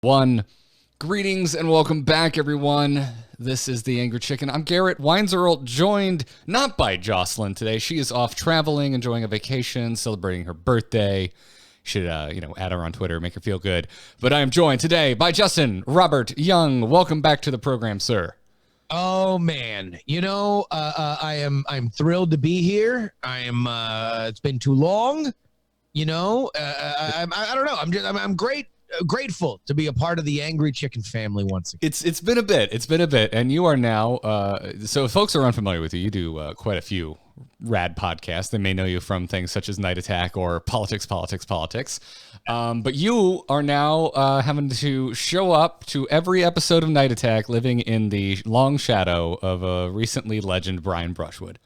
One. Greetings and welcome back, everyone. This is the Angry Chicken. I'm Garrett Weinzerl, joined not by Jocelyn today. She is off traveling, enjoying a vacation, celebrating her birthday. Should, add her on Twitter, make her feel good. But I am joined today by Justin Robert Young. Welcome back to the program, sir. Oh man, I'm thrilled to be here. It's been too long. I don't know. I'm grateful to be a part of the Angry Chicken family once again. It's been a bit, and you are now. So if folks are unfamiliar with you, you do quite a few rad podcasts. They may know you from things such as Night Attack or Politics. But you are now having to show up to every episode of Night Attack, living in the long shadow of a recently legend Brian Brushwood.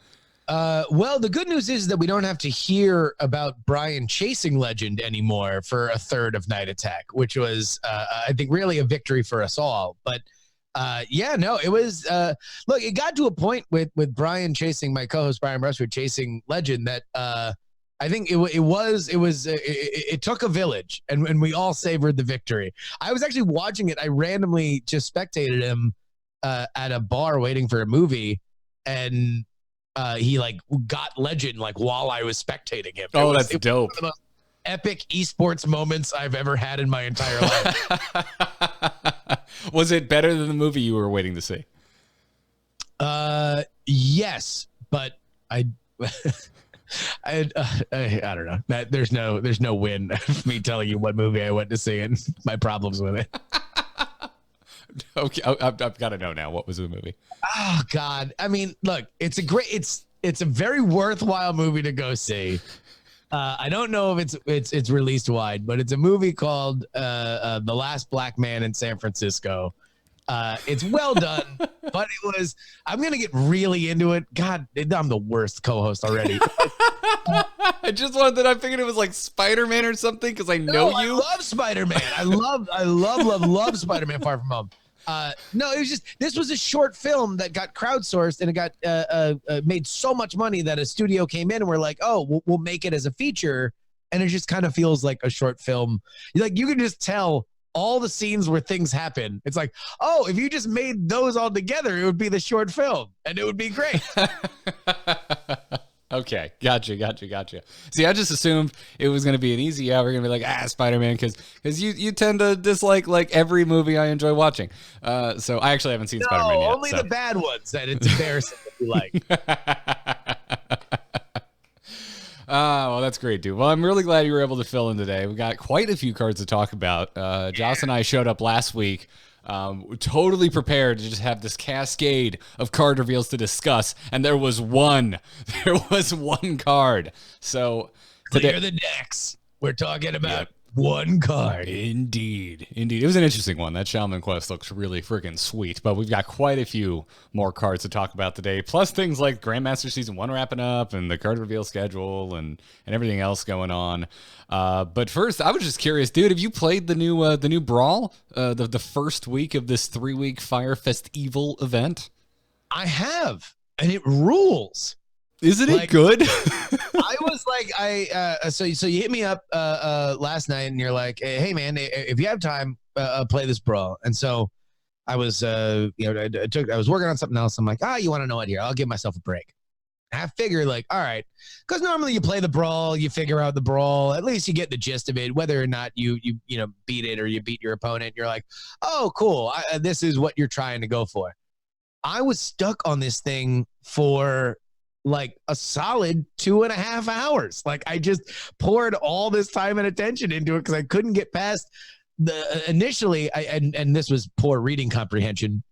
Well, the good news is that we don't have to hear about Brian chasing legend anymore for a third of Night Attack, which was, I think, really a victory for us all. But it was, look, it got to a point with Brian chasing, my co-host Brian Brushwood chasing legend, that I think it took a village, and we all savored the victory. I was actually watching it. I randomly just spectated him at a bar waiting for a movie, and he got legend while I was spectating him. That's dope. One of the most epic esports moments I've ever had in my entire life. Was it better than the movie you were waiting to see? Yes, but I don't know. There's no win of me telling you what movie I went to see and my problems with it. Okay, I've got to know now. What was the movie? Oh God! I mean, look, it's a very worthwhile movie to go see. I don't know if it's released wide, but it's a movie called The Last Black Man in San Francisco. It's well done, but I'm gonna get really into it. God, I'm the worst co-host already. I figured it was like Spider-Man or something because I know you. I love Spider-Man. I love Spider-Man Far From Home. No, it was just, this was a short film that got crowdsourced, and it got made so much money that a studio came in and were like, oh, we'll make it as a feature. And it just kind of feels like a short film. You can just tell all the scenes where things happen. It's like, oh, if you just made those all together, it would be the short film and it would be great. Okay, gotcha. See, I just assumed it was going to be an easy hour. We're going to be like, Spider-Man, because you tend to dislike every movie I enjoy watching. So I actually haven't seen Spider-Man yet. Only the bad ones that it's embarrassing to like. Well, that's great, dude. Well, I'm really glad you were able to fill in today. We got quite a few cards to talk about. Joss and I showed up last week. Totally prepared to just have this cascade of card reveals to discuss, and there was one card. So clear the decks. We're talking about one card. Indeed. It was an interesting one. That Shaman quest looks really freaking sweet, but we've got quite a few more cards to talk about today, plus things like Grandmasters Season 1 wrapping up and the card reveal schedule and everything else going on. But first, I was just curious, dude, have you played the new Brawl, the first week of this 3-week Fire Fest-E.V.I.L event? I have, and it rules. Isn't it good? I was like, so you hit me up last night, and you're like, hey man, if you have time, play this Brawl. And so I was, I was working on something else. I'm like, you want to know what? Here, I'll give myself a break. I figure all right, because normally you play the Brawl, you figure out the Brawl, at least you get the gist of it, whether or not you beat it or you beat your opponent. You're like, oh, cool. This is what you're trying to go for. I was stuck on this thing for a solid 2.5 hours. I just poured all this time and attention into it because I couldn't get past initially, and this was poor reading comprehension,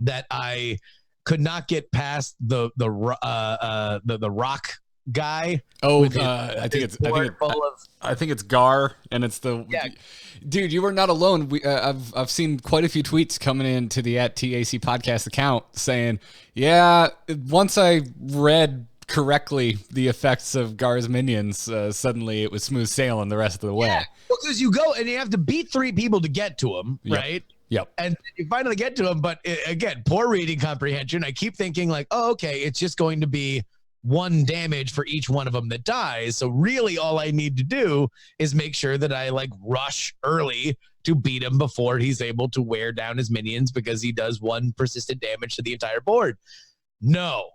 that I could not get past the rock guy. Oh, I think it's Gar, and it's dude. You are not alone. I've seen quite a few tweets coming into the @TAC podcast account saying, once I read correctly the effects of Gar's minions, suddenly it was smooth sailing the rest of the way. Yeah, because you go and you have to beat 3 people to get to him, right? Yep. And you finally get to him, but again, poor reading comprehension. I keep thinking oh, okay, it's just going to be 1 damage for each one of them that dies. So really all I need to do is make sure that I like rush early to beat him before he's able to wear down his minions, because he does 1 persistent damage to the entire board. No,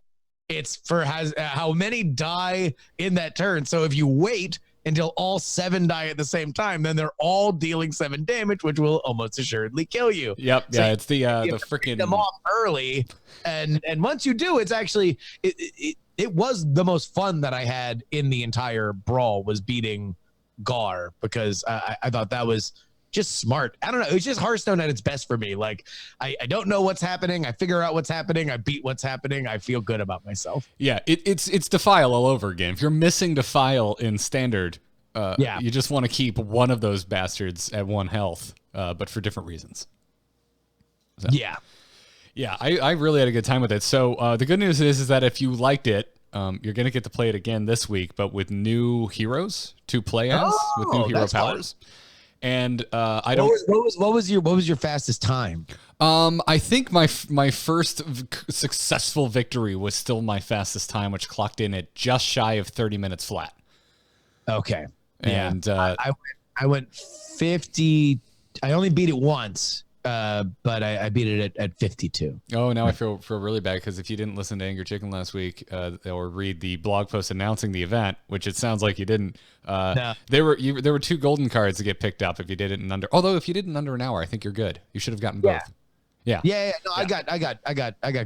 it's for how many die in that turn. So if you wait until all 7 die at the same time, then they're all dealing 7 damage, which will almost assuredly kill you. Yep. So yeah, it's the freaking them off early, and once you do, it's actually it was the most fun that I had in the entire Brawl, was beating Gar, because I thought that was just smart. I don't know. It's just Hearthstone at its best for me. Like, I don't know what's happening. I figure out what's happening. I beat what's happening. I feel good about myself. Yeah, it's Defile all over again. If you're missing Defile in Standard, you just want to keep one of those bastards at 1 health, but for different reasons. So, yeah, I really had a good time with it. So the good news is that if you liked it, you're going to get to play it again this week, but with new heroes to play as, with new hero powers. Fun. And what was your fastest time? I think my first successful victory was still my fastest time, which clocked in at just shy of 30 minutes flat. Okay. And I went 50. I only beat it once, but I beat it at 52. Oh, now I feel really bad, because if you didn't listen to Angry Chicken last week, or read the blog post announcing the event, which it sounds like you didn't, no. there were 2 golden cards to get picked up if you did it in under. Although if you did it in under an hour, I think you're good. You should have gotten both. Yeah. No, I got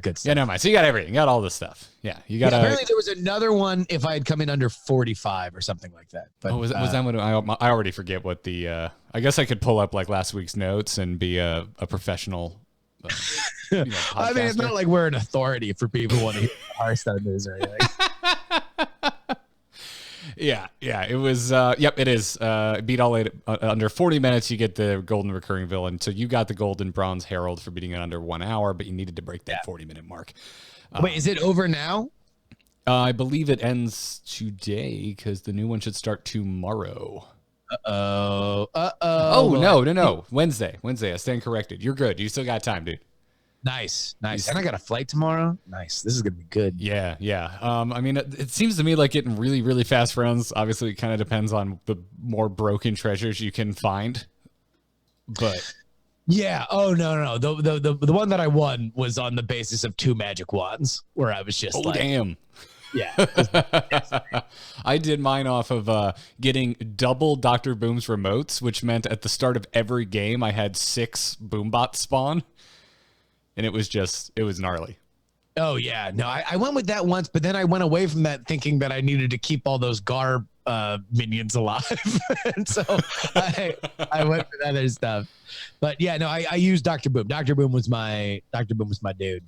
good stuff. Yeah, never mind. So you got everything. You got all this stuff. Yeah, you got. Apparently, there was another one if I had come in under 45 or something like that. But was that what I already forget what the? I guess I could pull up like last week's notes and be a professional. I mean, it's not like we're an authority for people who want to hear Hearthstone news or anything. Yeah, it was. Yep, it is. Beat all 8 under 40 minutes. You get the golden recurring villain. So you got the golden bronze herald for beating it under 1 hour, but you needed to break that 40-minute mark. Wait, is it over now? I believe it ends today, because the new one should start tomorrow. Oh, no. Wednesday. I stand corrected. You're good. You still got time, dude. Nice. And I got a flight tomorrow. Nice. This is gonna be good. Yeah. I mean, it seems to me like getting really, really fast runs. Obviously, it kind of depends on the more broken treasures you can find. But yeah. Oh no. The one that I won was on the basis of 2 magic wands, where I was just damn. Yeah. I did mine off of getting double Dr. Boom's remotes, which meant at the start of every game I had 6 Boombots spawn. And it was gnarly. Oh, yeah. No, I went with that once, but then I went away from that thinking that I needed to keep all those Gar minions alive. And so I went for other stuff. But yeah, no, I used Dr. Boom. Dr. Boom was my dude.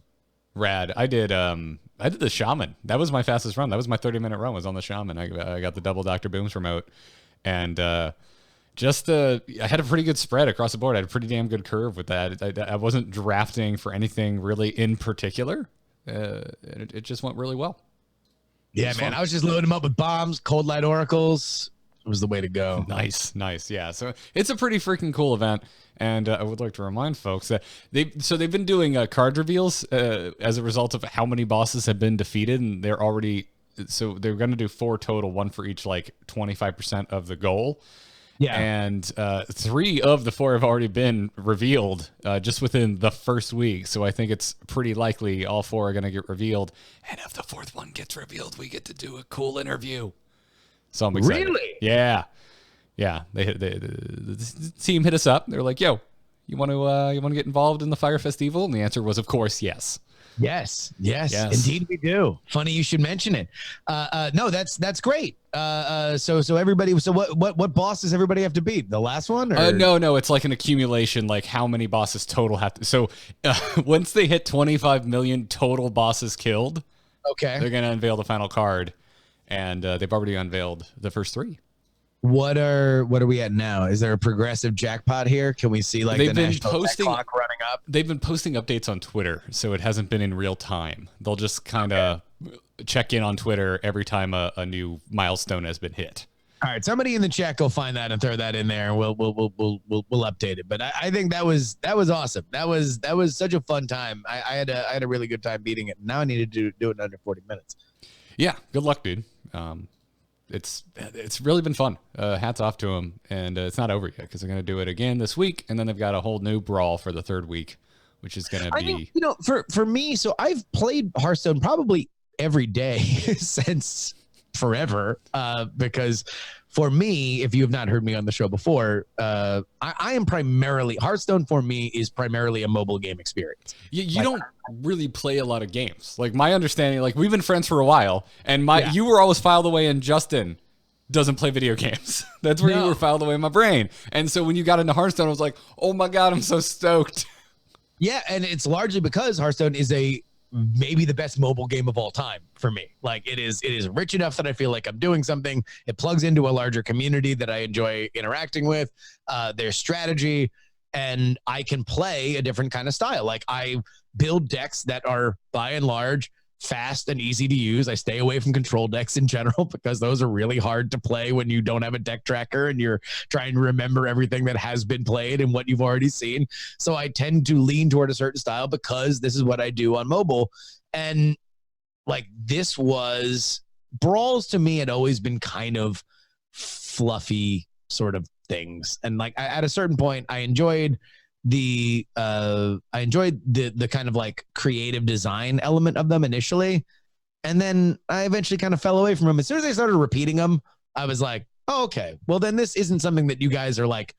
Rad. I did the Shaman. That was my fastest run. That was my 30-minute run, was on the Shaman. I got the double Dr. Boom's remote. And I had a pretty good spread across the board. I had a pretty damn good curve with that. I wasn't drafting for anything really in particular. It just went really well. Yeah, man. Fun. I was just loading them up with bombs, cold light oracles. It was the way to go. Nice. Yeah. So it's a pretty freaking cool event. And I would like to remind folks that they've been doing card reveals as a result of how many bosses have been defeated. And they're going to do 4 total, 1 for each, like 25% of the goal. Yeah, and 3 of the 4 have already been revealed just within the first week. So I think it's pretty likely all 4 are going to get revealed. And if the 4th one gets revealed, we get to do a cool interview. So I'm excited. Really? Yeah. The team hit us up. They're like, "Yo, you want to get involved in the Fire Fest-E.V.I.L?" And the answer was, of course, yes. Yes, indeed we do. Funny you should mention it. No, that's great. So everybody. So what boss does everybody have to beat? The last one? Or? No. It's like an accumulation. Like how many bosses total have to. So once they hit 25 million total bosses killed, okay, they're gonna unveil the final card, and they've already unveiled the first 3. What are we at now? Is there a progressive jackpot here? Can we see like the national clock running up? They've been posting updates on Twitter, so it hasn't been in real time. They'll just kind of check in on Twitter every time a new milestone has been hit. All right, somebody in the chat go find that and throw that in there, and we'll update it. But I think that was awesome. That was such a fun time. I had a really good time beating it. Now I need to do it in under 40 minutes. Yeah, good luck, dude. It's really been fun. Hats off to them, and it's not over yet because they're gonna do it again this week, and then they've got a whole new Brawl for the third week, which is gonna be. I mean, for me, so I've played Hearthstone probably every day since forever, because for me, if you have not heard me on the show before, I am primarily Hearthstone. For me, is primarily a mobile game experience. You don't really play a lot of games. Like my understanding, like we've been friends for a while, and you were always filed away, and Justin doesn't play video games. That's where you were filed away in my brain. And so when you got into Hearthstone, I was like, oh my god, I'm so stoked. Yeah, and it's largely because Hearthstone is maybe the best mobile game of all time for me. Like it is rich enough that I feel like I'm doing something. It plugs into a larger community that I enjoy interacting with. There's strategy, and I can play a different kind of style. Like I build decks that are by and large fast and easy to use. I stay away from control decks in general because those are really hard to play when you don't have a deck tracker and you're trying to remember everything that has been played and what you've already seen. So I tend to lean toward a certain style because this is what I do on mobile. And like this was Brawls to me had always been kind of fluffy sort of things. And like at a certain point I enjoyed the kind of like creative design element of them initially, and then I eventually kind of fell away from them. As soon as I started repeating them, I was like, oh, okay, well then this isn't something that you guys are like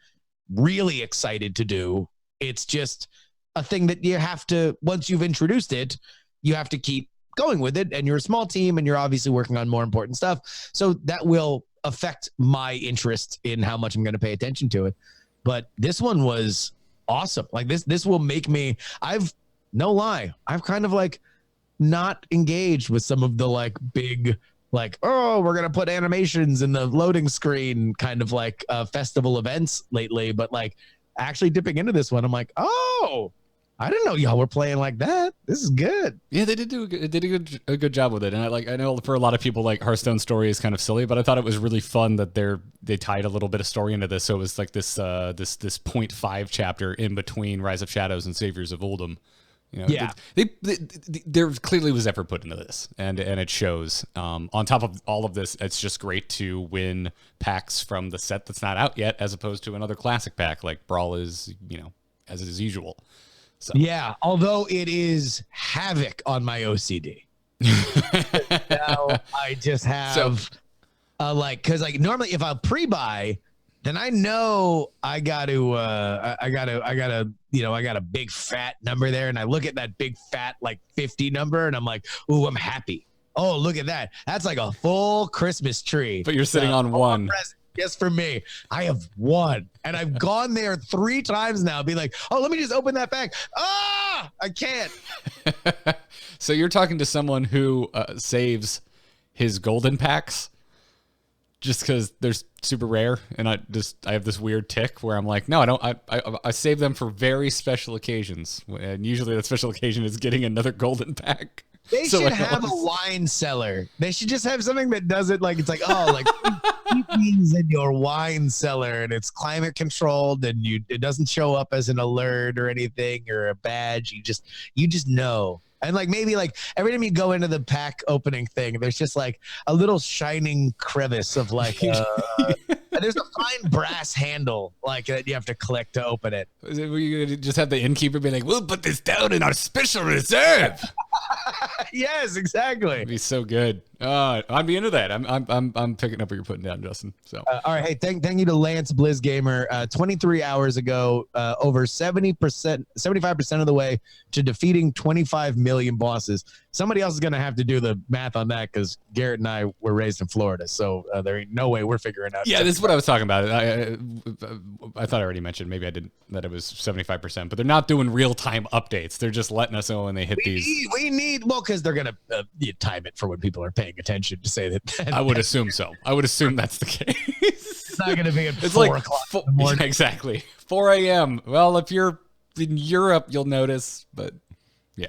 really excited to do. It's just a thing that you have to, once you've introduced it, you have to keep going with it, and you're a small team and you're obviously working on more important stuff, so that will affect my interest in how much I'm going to pay attention to it. But this one was awesome. Like this will make me, I've kind of like not engaged with some of the like big, like, oh, we're going to put animations in the loading screen kind of like festival events lately. But like actually dipping into this one, I'm like, oh, I didn't know y'all were playing like that. This is good. Yeah, they did a good job with it. And I know for a lot of people, like Hearthstone story is kind of silly, but I thought it was really fun that they tied a little bit of story into this. So it was like this 0.5 chapter in between Rise of Shadows and Saviors of Uldum. You know, yeah, there clearly was effort put into this, and it shows. On top of all of this, it's just great to win packs from the set that's not out yet, as opposed to another classic pack like Brawl is, as is usual. So. Yeah, although it is havoc on my OCD. Now I just have because like normally if I pre-buy, then I know I got a big fat number there, and I look at that big fat like 50 number, and I'm like, ooh, I'm happy. Oh, look at that. That's like a full Christmas tree. But you're sitting on one. Just for me, I have one, and I've gone there 3 times now. Be like, oh, let me just open that bag. Ah, I can't. So you're talking to someone who saves his golden packs just because they're super rare, and I have this weird tick where I'm like, no, I don't. I save them for very special occasions, and usually that special occasion is getting another golden pack. They should have a wine cellar. They should just have something that does it like, it's like, oh, like keep these in your wine cellar, and it's climate controlled, and it doesn't show up as an alert or anything or a badge. You just know. And like maybe like every time you go into the pack opening thing, there's just like a little shining crevice of like there's a fine brass handle like that you have to click to open it. We just have the innkeeper be like, we'll put this down in our special reserve. Yes, exactly. It'd be so good. I'd be into that. I'm picking up what you're putting down, Justin. So all right, hey, thank you to Lance Blizz Gamer. 23 hours ago, over 75% of the way to defeating 25 million bosses. Somebody else is gonna have to do the math on that because Garrett and I were raised in Florida, so there ain't no way we're figuring out. Yeah, this is what I was talking about. I thought I already mentioned, maybe I didn't, that it was 75%, but they're not doing real time updates. They're just letting us know when they hit these. We need because they're gonna time it for when people are paying attention to say that. I would assume so. I would assume that's the case. It's not going to be at it's 4 like o'clock in the morning. Exactly. 4 a.m. Well, if you're in Europe, you'll notice, but yeah.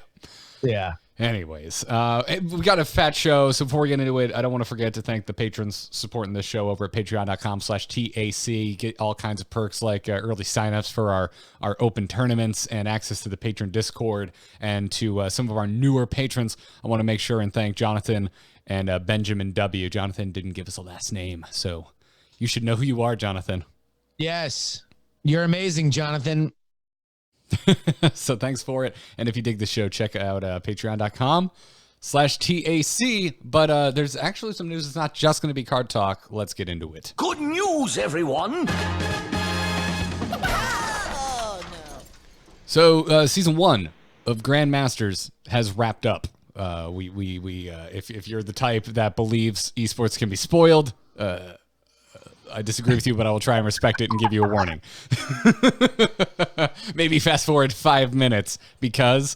Yeah. Anyways, we got a fat show. So before we get into it, I don't want to forget to thank the patrons supporting this show over at patreon.com/TAC. Get all kinds of perks like early signups for our open tournaments and access to the patron Discord. And to some of our newer patrons, I want to make sure and thank Jonathan and Benjamin W. Jonathan didn't give us a last name, so you should know who you are, Jonathan. Yes, you're amazing, Jonathan. So thanks for it. And if you dig the show, check out patreon.com/TAC. But there's actually some news. It's not just going to be card talk. Let's get into it. Good news, everyone. So season 1 of Grandmasters has wrapped up. If you're the type that believes esports can be spoiled, I disagree with you, but I will try and respect it and give you a warning. Maybe fast forward 5 minutes because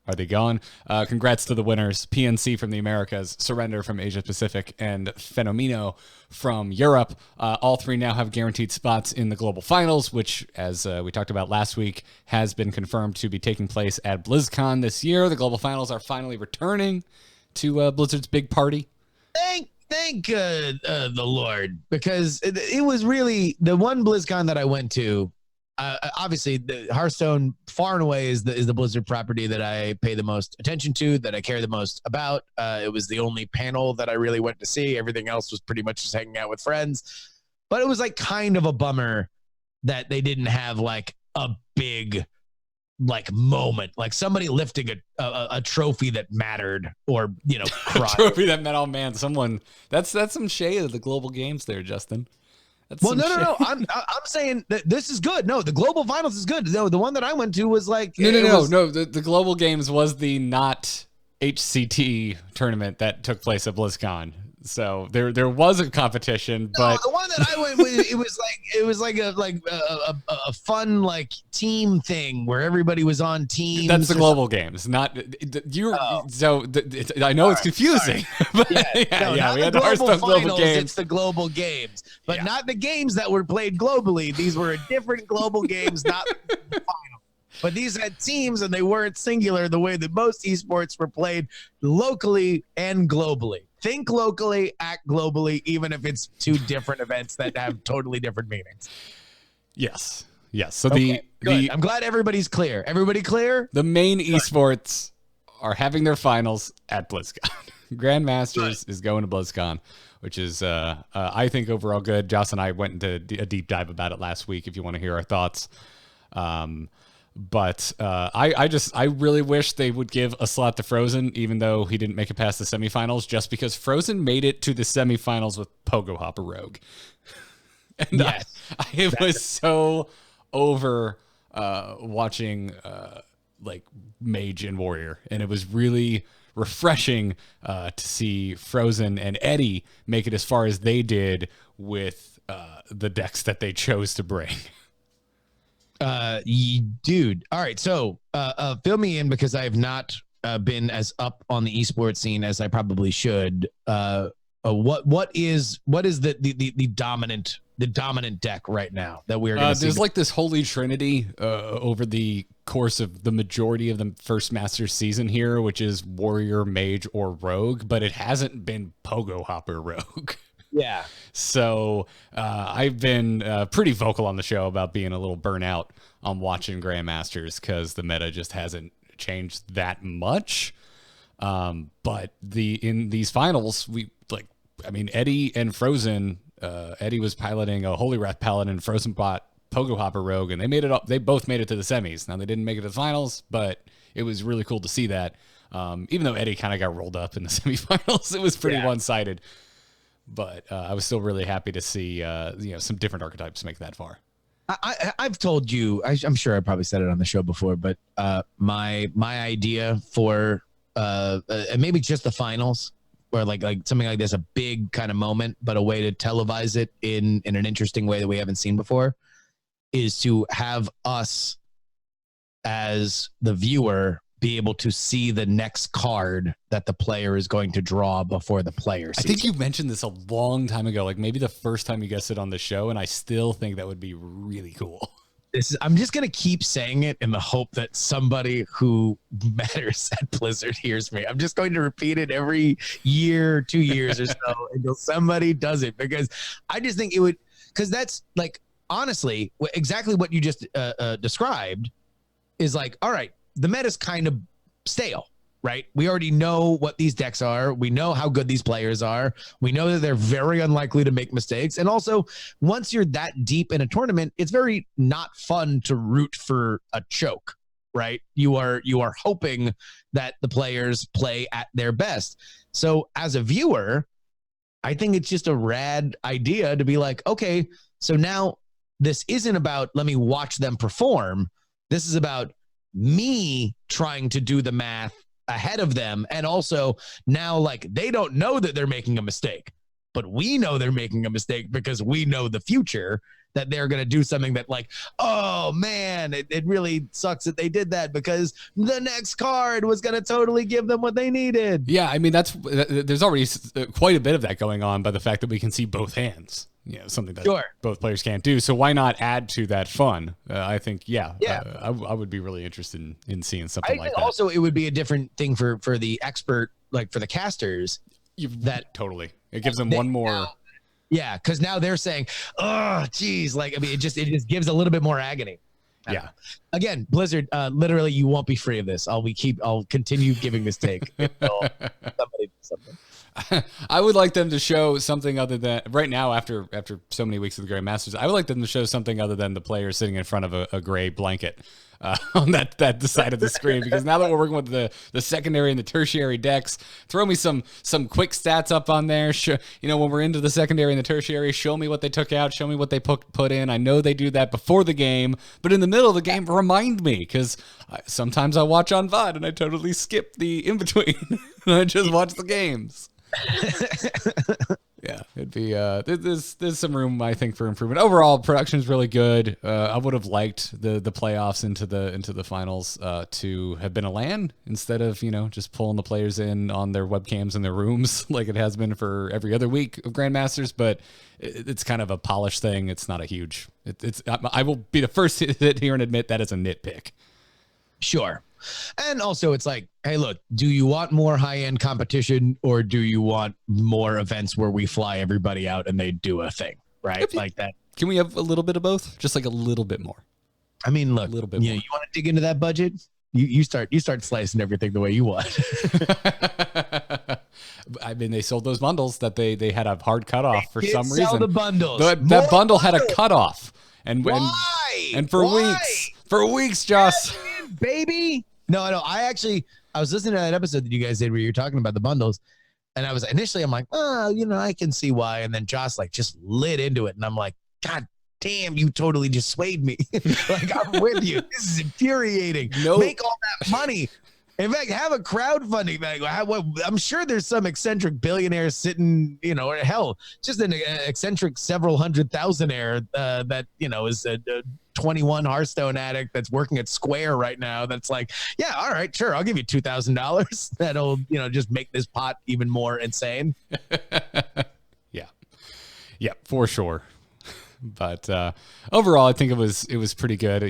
are they gone? Congrats to the winners. PNC from the Americas, Surrender from Asia Pacific, and Fenomeno from Europe. All three now have guaranteed spots in the global finals, which, as we talked about last week, has been confirmed to be taking place at BlizzCon this year. The global finals are finally returning to Blizzard's big party. Thank the Lord, because it was really the one BlizzCon that I went to. Obviously, the Hearthstone far and away is the Blizzard property that I pay the most attention to, that I care the most about. It was the only panel that I really went to see. Everything else was pretty much just hanging out with friends. But it was like kind of a bummer that they didn't have like a big like moment, like somebody lifting a trophy that mattered, or a trophy that meant, oh man, someone that's some shade of the global games there, Justin. That's no. I'm saying that this is good. No, the global finals is good. No, the one that I went to was like no. The global games was the not HCT tournament that took place at BlizzCon. So there was a competition, but no, the one that I went with, it was like a fun like team thing where everybody was on teams. That's the global games, not you. So I know it's confusing. But we had the Hearthstone global games. It's the global games, but not the games that were played globally. These were a different global games, not the final. But these had teams, and they weren't singular the way that most esports were played locally and globally. Think locally, act globally, even if it's two different events that have totally different meanings. Yes. So good. I'm glad everybody's clear. Everybody clear? The main esports are having their finals at BlizzCon. Grandmasters is going to BlizzCon, which is, I think, overall good. Joss and I went into a deep dive about it last week, if you want to hear our thoughts. But I really wish they would give a slot to Frozen, even though he didn't make it past the semifinals, just because Frozen made it to the semifinals with Pogo Hopper Rogue. And yes, I was so over watching like Mage and Warrior, and it was really refreshing to see Frozen and Eddie make it as far as they did with the decks that they chose to bring. Dude. All right. So, fill me in, because I have not been as up on the esports scene as I probably should. What is the dominant deck right now that we're going to see? There's like this holy trinity over the course of the majority of the first Masters season here, which is Warrior, Mage, or Rogue, but it hasn't been Pogo Hopper Rogue. Yeah. So I've been pretty vocal on the show about being a little burnout on watching Grandmasters because the meta just hasn't changed that much. But in these finals, Eddie and Frozen, Eddie was piloting a Holy Wrath Paladin, Frozen bot Pogo Hopper Rogue, and they made it up. They both made it to the semis. Now they didn't make it to the finals, but it was really cool to see that. Even though Eddie kind of got rolled up in the semifinals, it was pretty one-sided. But I was still really happy to see, some different archetypes make that far. I've told you, I'm sure I probably said it on the show before, but my idea for maybe just the finals, or like something like this, a big kind of moment, but a way to televise it in an interesting way that we haven't seen before, is to have us as the viewer be able to see the next card that the player is going to draw before the player sees. I think you mentioned this a long time ago, like maybe the first time you guessed it on the show, and I still think that would be really cool. I'm just going to keep saying it in the hope that somebody who matters at Blizzard hears me. I'm just going to repeat it every year, 2 years or so until somebody does it, because I just think it would, because that's like, honestly, exactly what you just described is like, all right, the meta's kind of stale, right? We already know what these decks are. We know how good these players are. We know that they're very unlikely to make mistakes. And also, once you're that deep in a tournament, it's very not fun to root for a choke, right? You are hoping that the players play at their best. So as a viewer, I think it's just a rad idea to be like, okay, so now this isn't about let me watch them perform. This is about me trying to do the math ahead of them. And also now, like, they don't know that they're making a mistake, but we know they're making a mistake because we know the future, that they're going to do something that, like, oh man, it really sucks that they did that because the next card was going to totally give them what they needed. Yeah, I mean, there's already quite a bit of that going on by the fact that we can see both hands. You know, something that both players can't do. So why not add to that fun? I think, I would be really interested in seeing something like that. Also, it would be a different thing for the expert, like for the casters. Totally, it gives them one more. Yeah, because now they're saying, "Oh, geez," like, I mean, it just gives a little bit more agony. Yeah. Again, Blizzard, literally, you won't be free of this. I'll continue giving this take until somebody does something. I would like them to show something other than right now, after so many weeks of the Grandmasters, I would like them to show something other than the player sitting in front of a gray blanket on that side of the screen, because now that we're working with the secondary and the tertiary decks, throw me some quick stats up on there. When we're into the secondary and the tertiary, show me what they took out, show me what they put in. I know they do that before the game, but in the middle of the game, remind me, because sometimes I watch on VOD and I totally skip the in-between and I just watch the games. Yeah, it'd be there's some room, I think, for improvement. Overall, production's really good. I would have liked the playoffs into the finals to have been a LAN instead of just pulling the players in on their webcams in their rooms like it has been for every other week of Grandmasters. But it's kind of a polished thing. It's not a huge. I will be the first to sit here and admit that is a nitpick. Sure. And also, it's like, hey, look, do you want more high-end competition, or do you want more events where we fly everybody out and they do a thing, right? Like that. Can we have a little bit of both? Just like a little bit more. I mean, look, a little bit more. You want to dig into that budget? You start slicing everything the way you want. I mean, they sold those bundles that they had a hard cutoff for some reason. Sell the bundles. That bundle had a cutoff, and for weeks, Joss. Baby. No, I was listening to that episode that you guys did where you're talking about the bundles, and I was initially, I'm like, oh, I can see why. And then Joss just lit into it, and I'm like, God damn, you totally just swayed me. Like, I'm with you. This is infuriating. Make all that money. In fact, have a crowdfunding. I'm sure there's some eccentric billionaire sitting, or hell, just an eccentric several $100,000-aire that, is a 21 Hearthstone addict that's working at Square right now. That's like, yeah, all right, sure, I'll give you $2,000. That'll, just make this pot even more insane. Yeah, for sure. But overall, I think it was pretty good.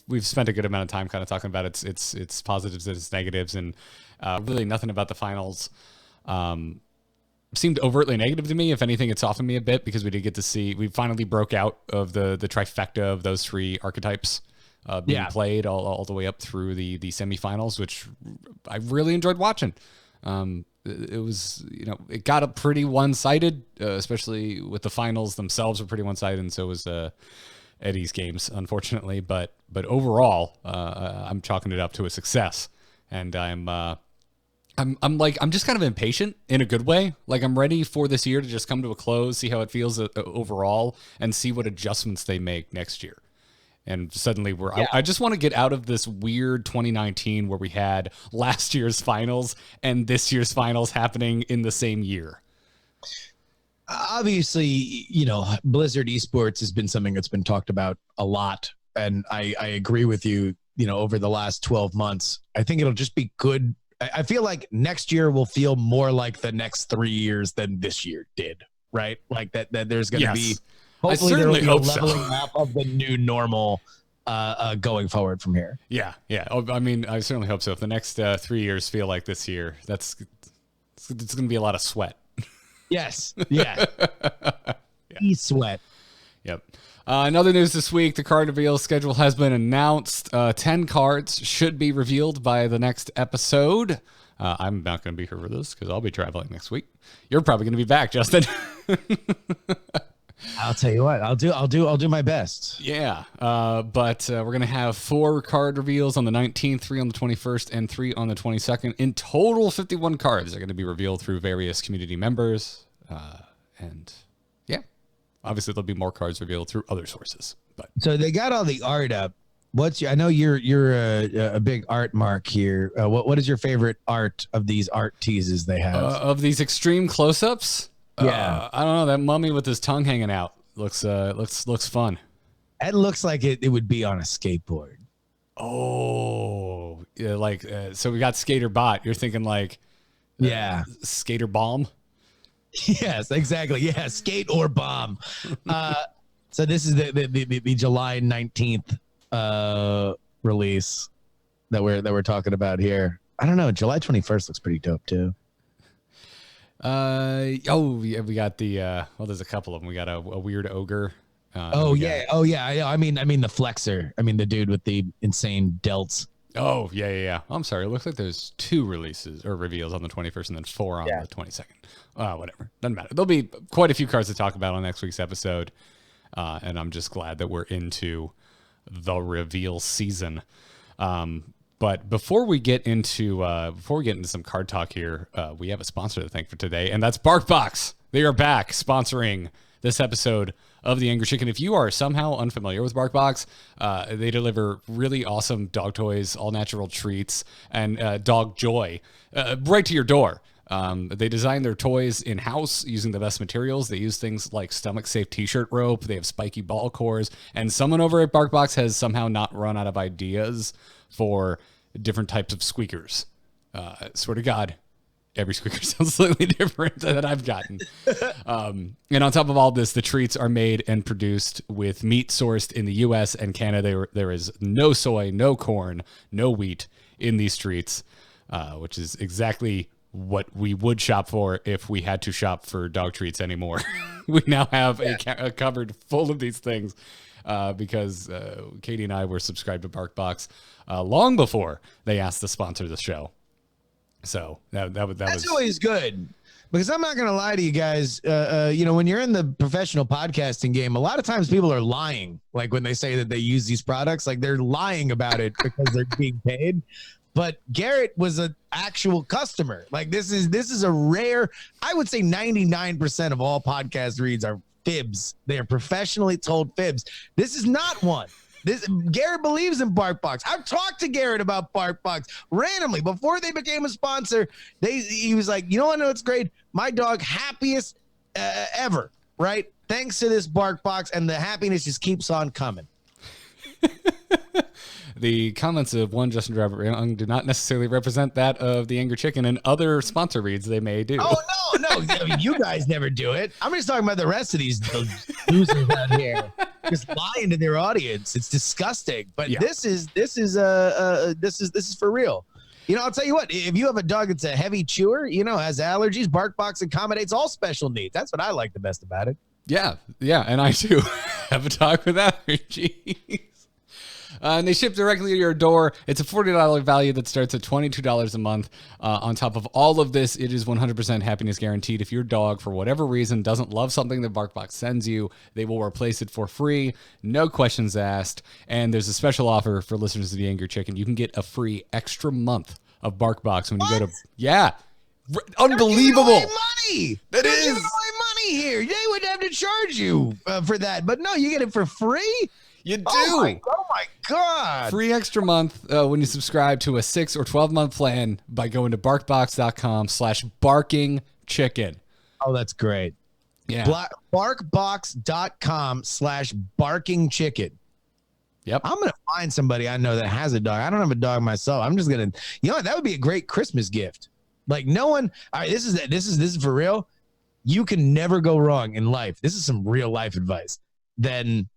We've spent a good amount of time kind of talking about its positives and its negatives, and really nothing about the finals seemed overtly negative to me. If anything, it softened me a bit, because we finally broke out of the trifecta of those three archetypes being played all the way up through the semifinals, which I really enjoyed watching. It was, it got up pretty one-sided, especially with the finals themselves were pretty one-sided, and so was Eddie's games, unfortunately. But overall, I'm chalking it up to a success, and I'm just kind of impatient in a good way. Like, I'm ready for this year to just come to a close, see how it feels overall, and see what adjustments they make next year. And suddenly I just want to get out of this weird 2019 where we had last year's finals and this year's finals happening in the same year. Obviously, Blizzard esports has been something that's been talked about a lot. And I agree with you, over the last 12 months. I think it'll just be good. I feel like next year will feel more like the next 3 years than this year did, right? Like that there's going to be Hopefully there will be a hope so. leveling up of the new normal going forward from here. Yeah. Oh, I mean, I certainly hope so. If the next 3 years feel like this year, it's going to be a lot of sweat. Yes. Yeah. E-sweat. Yep. In other news this week, the card reveal schedule has been announced. 10 cards should be revealed by the next episode. I'm not going to be here for this because I'll be traveling next week. You're probably going to be back, Justin. I'll tell you what, I'll do my best. Yeah. But we're going to have 4 card reveals on the 19th, 3 on the 21st, and 3 on the 22nd. In total, 51 cards are going to be revealed through various community members. And yeah, obviously there'll be more cards revealed through other sources. But so they got all the art up. I know you're a big art mark here. What is your favorite art of these art teases they have? Of these extreme close-ups? Yeah. I don't know. That mummy with his tongue hanging out looks fun. It looks like it would be on a skateboard. Oh, yeah, like so we got Skater Bot. You're thinking like Skater Bomb? Yes, exactly. Yeah, skate or bomb. So this is the July 19th release that we're talking about here. I don't know. July 21st looks pretty dope too. Yeah, we got the there's a couple of them. We got a weird ogre. I mean the flexor. I mean the dude with the insane delts. Oh yeah. I'm sorry. It looks like there's 2 releases or reveals on the 21st and then 4 on the 22nd. Whatever. Doesn't matter. There'll be quite a few cards to talk about on next week's episode. And I'm just glad that we're into the reveal season. But before we get into some card talk here, we have a sponsor to thank for today, and that's BarkBox. They are back sponsoring this episode of The Angry Chicken. If you are somehow unfamiliar with BarkBox, they deliver really awesome dog toys, all natural treats, and dog joy right to your door. They design their toys in-house using the best materials. They use things like stomach-safe t-shirt rope. They have spiky ball cores. And someone over at BarkBox has somehow not run out of ideas for different types of squeakers. Swear to God, every squeaker sounds slightly different that I've gotten. And on top of all this, the treats are made and produced with meat sourced in the U.S. and Canada. There is no soy, no corn, no wheat in these treats, which is exactly what we would shop for if we had to shop for dog treats anymore. We now have a cupboard full of these things because Katie and I were subscribed to BarkBox long before they asked to sponsor the show. So that's always good, because I'm not going to lie to you guys. When you're in the professional podcasting game, a lot of times people are lying. Like when they say that they use these products, like they're lying about it because they're being paid. But Garrett was an actual customer. Like this is a rare, I would say 99% of all podcast reads are fibs. They are professionally told fibs. This is not one. Garrett believes in BarkBox. I've talked to Garrett about BarkBox randomly before they became a sponsor. He was like, you know what? No, it's great. My dog happiest ever, right? Thanks to this BarkBox, and the happiness just keeps on coming. The comments of one Justin Driver Young do not necessarily represent that of the Angry Chicken and other sponsor reads they may do. Oh, no. I mean, you guys never do it. I'm just talking about the rest of these losers out here just lying to their audience. It's disgusting. But this is for real. You know, I'll tell you what, if you have a dog that's a heavy chewer, has allergies, BarkBox accommodates all special needs. That's what I like the best about it. Yeah. And I too have a dog with allergies. And they ship directly to your door. It's a $40 value that starts at $22 a month. On top of all of this, it is 100% happiness guaranteed. If your dog, for whatever reason, doesn't love something that BarkBox sends you, they will replace it for free. No questions asked. And there's a special offer for listeners of The Angry Chicken. You can get a free extra month of BarkBox when you go to... Yeah. Unbelievable. They're giving away money. That is. Giving away money here. They would have to charge you for that. But no, you get it for free? You do. Oh my God. Free extra month when you subscribe to a 6 or 12-month plan by going to barkbox.com/barkingchicken. Oh, that's great. Yeah. Barkbox.com/barkingchicken. Yep. I'm going to find somebody I know that has a dog. I don't have a dog myself. I'm just going to, that would be a great Christmas gift. Like no one, all right, this is for real. You can never go wrong in life. This is some real life advice. than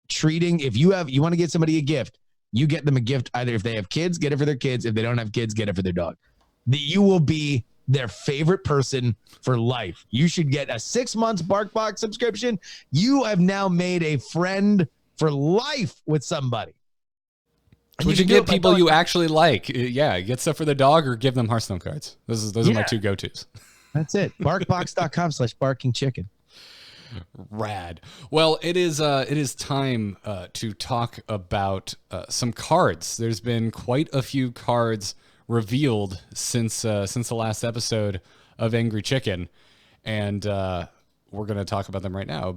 treating. If you want to get somebody a gift, you get them a gift. Either if they have kids, get it for their kids. If they don't have kids, get it for their dog. You will be their favorite person for life. You should get a 6 months BarkBox subscription. You have now made a friend for life with somebody. You should get people you actually like. Yeah, get stuff for the dog or give them Hearthstone cards. Those are my two go-tos. That's it. BarkBox.com/barkingchicken. Rad. Well, it is time to talk about some cards. There's been quite a few cards revealed since the last episode of Angry Chicken, and we're going to talk about them right now,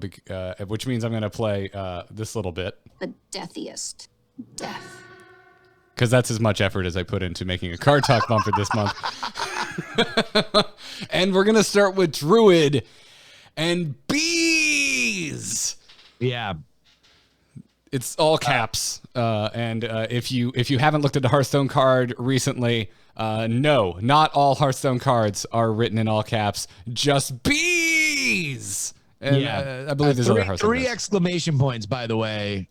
which means I'm going to play this little bit. The deathiest death. Because that's as much effort as I put into making a card talk bumper this month. And we're going to start with Druid and BEEEES. Yeah. It's all caps. And if you haven't looked at the Hearthstone card recently, no, not all Hearthstone cards are written in all caps. Just BEEEES. And, yeah. I believe there's other Hearthstone three exclamation points, by the way,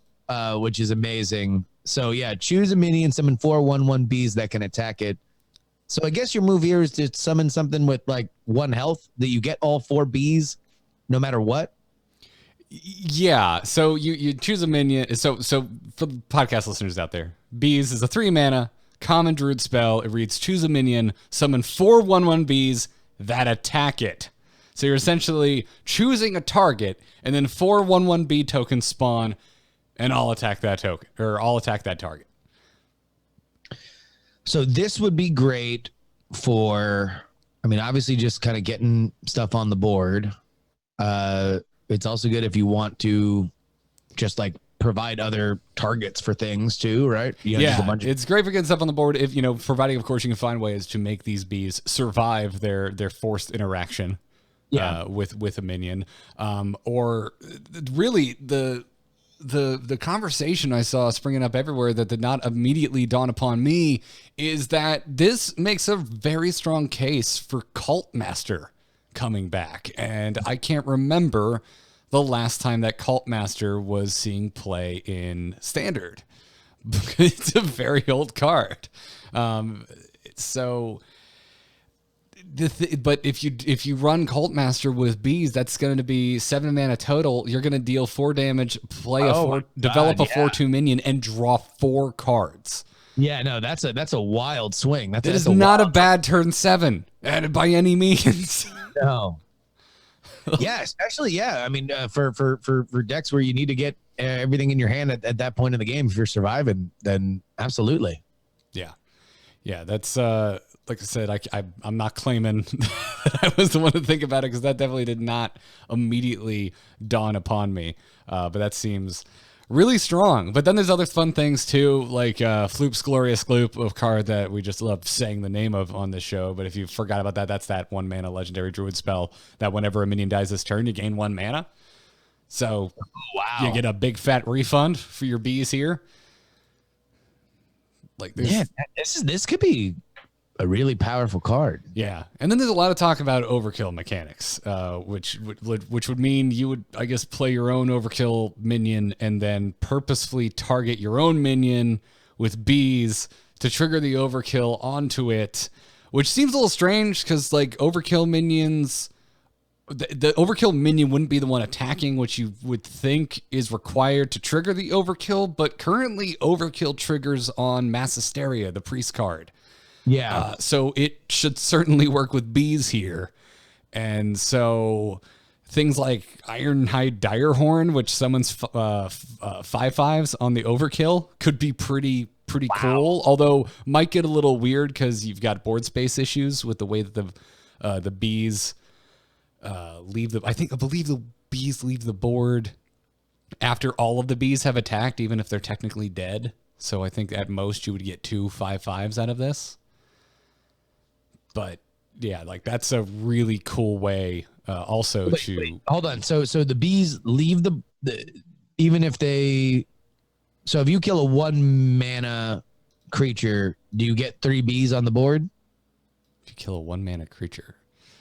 which is amazing. So yeah, choose a minion, summon 4/1/1 bees that can attack it. So I guess your move here is to summon something with like 1 health that you get all 4 bees, no matter what. Yeah. So you choose a minion. So for the podcast listeners out there, BEEEES is a 3 mana common Druid spell. It reads: choose a minion, summon 4/1/1 bees that attack it. So you're essentially choosing a target, and then 4/1/1 bee tokens spawn. And I'll attack that token, or I'll attack that target. So this would be great for, I mean, obviously just kind of getting stuff on the board. It's also good if you want to just like provide other targets for things too, right? It's great for getting stuff on the board. If providing, of course, you can find ways to make these bees survive their forced interaction with a minion, or really the conversation I saw springing up everywhere that did not immediately dawn upon me is that this makes a very strong case for Cult Master coming back. And I can't remember the last time that Cult Master was seeing play in Standard. It's a very old card. But if you run Cult Master with bees, that's going to be 7 mana total. You're going to deal 4 damage, develop a 4/2 minion, and draw 4 cards. Yeah, no, that's a wild swing. That is not a bad turn 7 by any means. No. Yeah, especially I mean, for decks where you need to get everything in your hand at that point in the game, if you're surviving, then absolutely. Yeah, that's like I said, I'm not claiming that I was the one to think about it, because that definitely did not immediately dawn upon me. But that seems really strong. But then there's other fun things too, like Floop's Glorious Gloop, a card that we just love saying the name of on this show. But if you forgot about that, that's that 1 mana legendary Druid spell that whenever a minion dies this turn, you gain 1 mana. So you get a big fat refund for your bees here. Like this could be a really powerful card. Yeah. And then there's a lot of talk about overkill mechanics, which would mean you would, I guess, play your own overkill minion and then purposefully target your own minion with bees to trigger the overkill onto it, which seems a little strange because like overkill minions, the overkill minion wouldn't be the one attacking, which you would think is required to trigger the overkill. But currently overkill triggers on Mass Hysteria, the priest card. Yeah. So it should certainly work with bees here. And so things like Ironhide Direhorn, which summons 5/5s on the overkill, could be pretty cool. Although might get a little weird because you've got board space issues with the way that the bees leave I believe the bees leave the board after all of the bees have attacked, even if they're technically dead. So I think at most you would get 2 5/5s out of this. But yeah, like that's a really cool way also to hold on. So the bees leave the even if they, so if you kill a 1 mana creature, do you get 3 bees on the board? If you kill a 1 mana creature.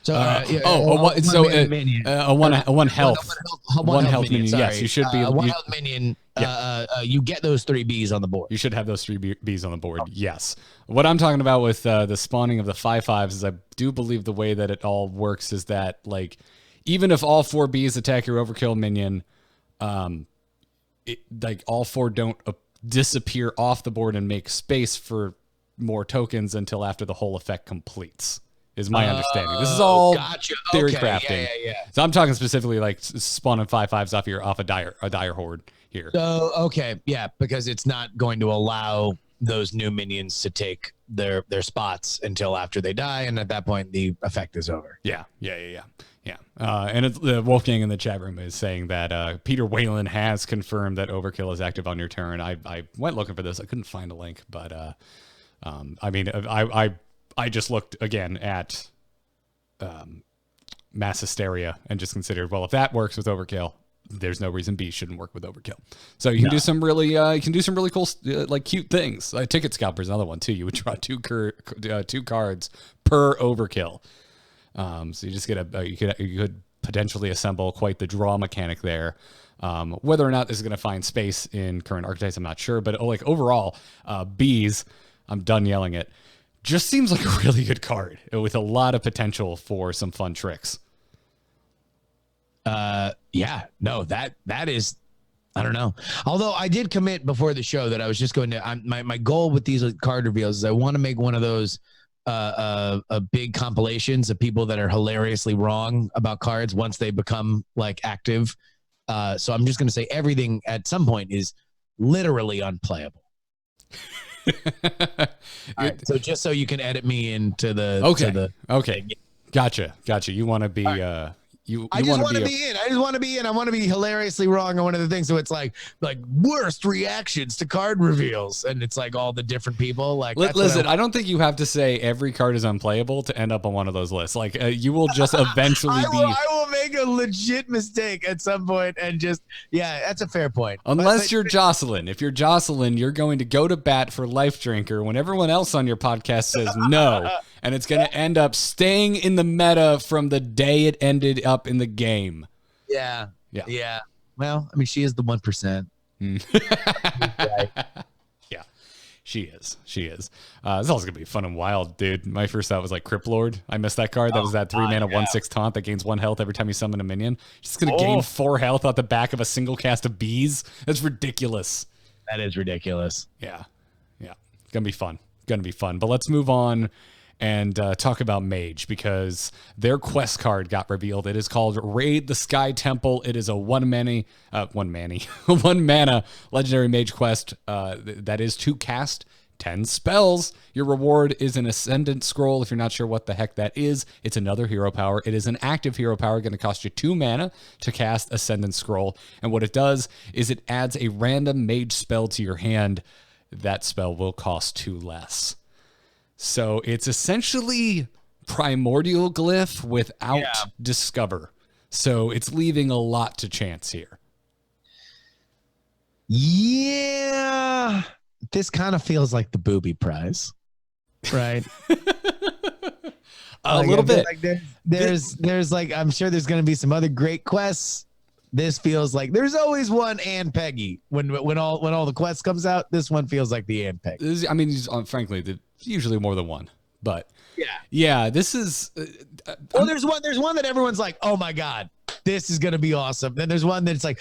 So minion. A one health minion. Sorry. Yes, you should be. One health minion. You get those 3 Bs on the board. You should have those 3 Bs on the board. Yes. What I'm talking about with the spawning of the 5/5s is I do believe the way that it all works is that like even if all 4 Bs attack your overkill minion, like all 4 don't disappear off the board and make space for more tokens until after the whole effect completes. Is my understanding. This is all theory crafting. Yeah. So I'm talking specifically like spawning 5/5s off a dire horde here. So because it's not going to allow those new minions to take their spots until after they die, and at that point the effect is over. Yeah. And the Wolfgang in the chat room is saying that Peter Whalen has confirmed that overkill is active on your turn. I went looking for this. I couldn't find a link, but I just looked again at mass hysteria and just considered, well, if that works with overkill, there's no reason B shouldn't work with overkill. So you can do some really cool like cute things. Ticket Scalper is another one too. You would draw 2 cards per overkill. So you just get you could potentially assemble quite the draw mechanic there. Whether or not this is going to find space in current archetypes, I'm not sure. But like overall, Bees, I'm done yelling it. Just seems like a really good card with a lot of potential for some fun tricks. That is, I don't know. Although I did commit before the show that I was just going to, my goal with these card reveals is I want to make one of those big compilations of people that are hilariously wrong about cards once they become like active. So I'm just going to say everything at some point is literally unplayable. Right, so just so you can edit me into the okay. Gotcha. You want to be I just want to be in. I want to be hilariously wrong on one of the things. So it's like worst reactions to card reveals, and it's like all the different people. Like, listen, I don't think you have to say every card is unplayable to end up on one of those lists. Like, you will just eventually I will make a legit mistake at some point, and just that's a fair point. Unless you're Jocelyn. If you're Jocelyn, you're going to go to bat for Life Drinker when everyone else on your podcast says no. And it's going to end up staying in the meta from the day it ended up in the game. Yeah. Well, I mean, she is the 1%. Yeah, she is. It's also going to be fun and wild, dude. My first thought was like Crypt Lord. I missed that card. That was that 3 mana 1/6 taunt that gains 1 health every time you summon a minion. She's going to gain 4 health out the back of a single cast of Bees. That's ridiculous. That is ridiculous. Yeah. It's going to be fun. But let's move on and talk about Mage, because their quest card got revealed. It is called Raid the Sky Temple. It is a 1 mana legendary mage quest that is to cast 10 spells. Your reward is an Ascendant Scroll. If you're not sure what the heck that is, it's another hero power. It is an active hero power, going to cost you 2 mana to cast Ascendant Scroll. And what it does is it adds a random mage spell to your hand. That spell will cost 2 less. So it's essentially Primordial Glyph without Discover. So it's leaving a lot to chance here. Yeah. This kind of feels like the booby prize, right? A little bit. Like there's like, I'm sure there's going to be some other great quests. This feels like there's always one Ann Peggy when all the quests comes out. This one feels like the Ann Peggy. I mean, frankly, usually more than one, but this is. Well, there's one that everyone's like, oh my god, this is gonna be awesome. Then there's one that's like,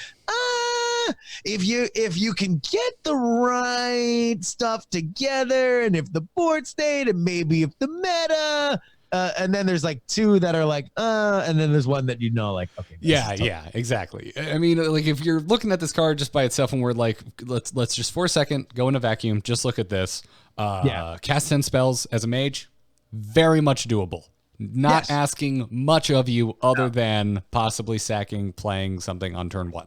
if you can get the right stuff together, and if the board state, and maybe if the meta. And then there's like 2 that are like, and then there's one that like, okay. Yeah, exactly. I mean, like if you're looking at this card just by itself and we're like, let's just for a second go in a vacuum, just look at this. Cast 10 spells as a mage, very much doable. Not asking much of you other than possibly sacking, playing something on turn 1.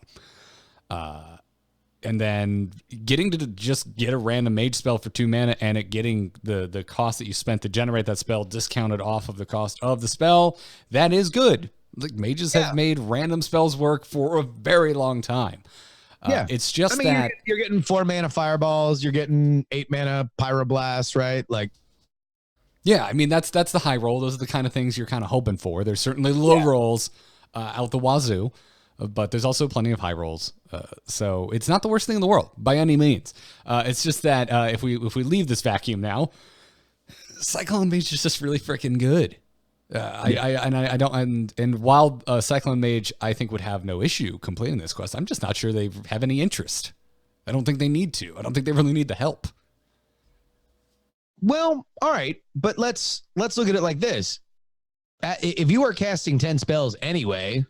And then getting to just get a random mage spell for 2 mana and it getting the cost that you spent to generate that spell discounted off of the cost of the spell, that is good. Like mages have made random spells work for a very long time. It's just that you're getting 4 mana fireballs, you're getting 8 mana pyroblast, right? Like Yeah, I mean, that's the high roll. Those are the kind of things you're kind of hoping for. There's certainly low rolls out the wazoo, but there's also plenty of high rolls. So it's not the worst thing in the world by any means. It's just that if we leave this vacuum now, Cyclone Mage is just really freaking good. And while Cyclone Mage I think would have no issue completing this quest, I'm just not sure they have any interest. I don't think they need to. I don't think they really need the help. Well, all right, but let's look at it like this. If you are casting 10 spells anyway,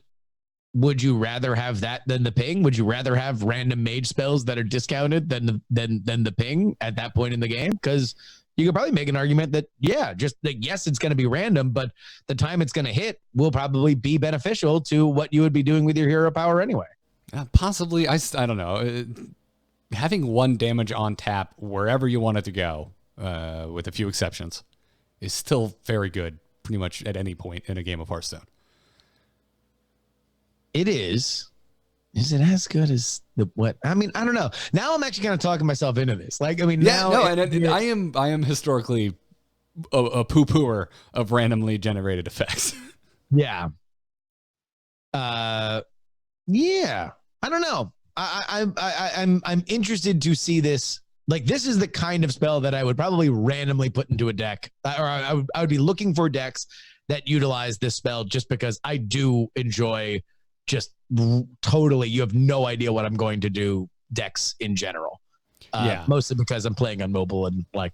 would you rather have that than the ping? Would you rather have random mage spells that are discounted than the ping at that point in the game? Because you could probably make an argument that, yes, it's going to be random, but the time it's going to hit will probably be beneficial to what you would be doing with your hero power anyway. Possibly. I don't know. Having 1 damage on tap wherever you want it to go, with a few exceptions, is still very good pretty much at any point in a game of Hearthstone. It is. Is it as good as what? I mean, I don't know. Now I'm actually kind of talking myself into this. Like, I mean, I am historically a poo-pooer of randomly generated effects. Yeah. Yeah. I don't know. I'm interested to see this. Like, this is the kind of spell that I would probably randomly put into a deck, or I would be looking for decks that utilize this spell just because I do enjoy just totally, you have no idea what I'm going to do decks in general. Mostly because I'm playing on mobile and like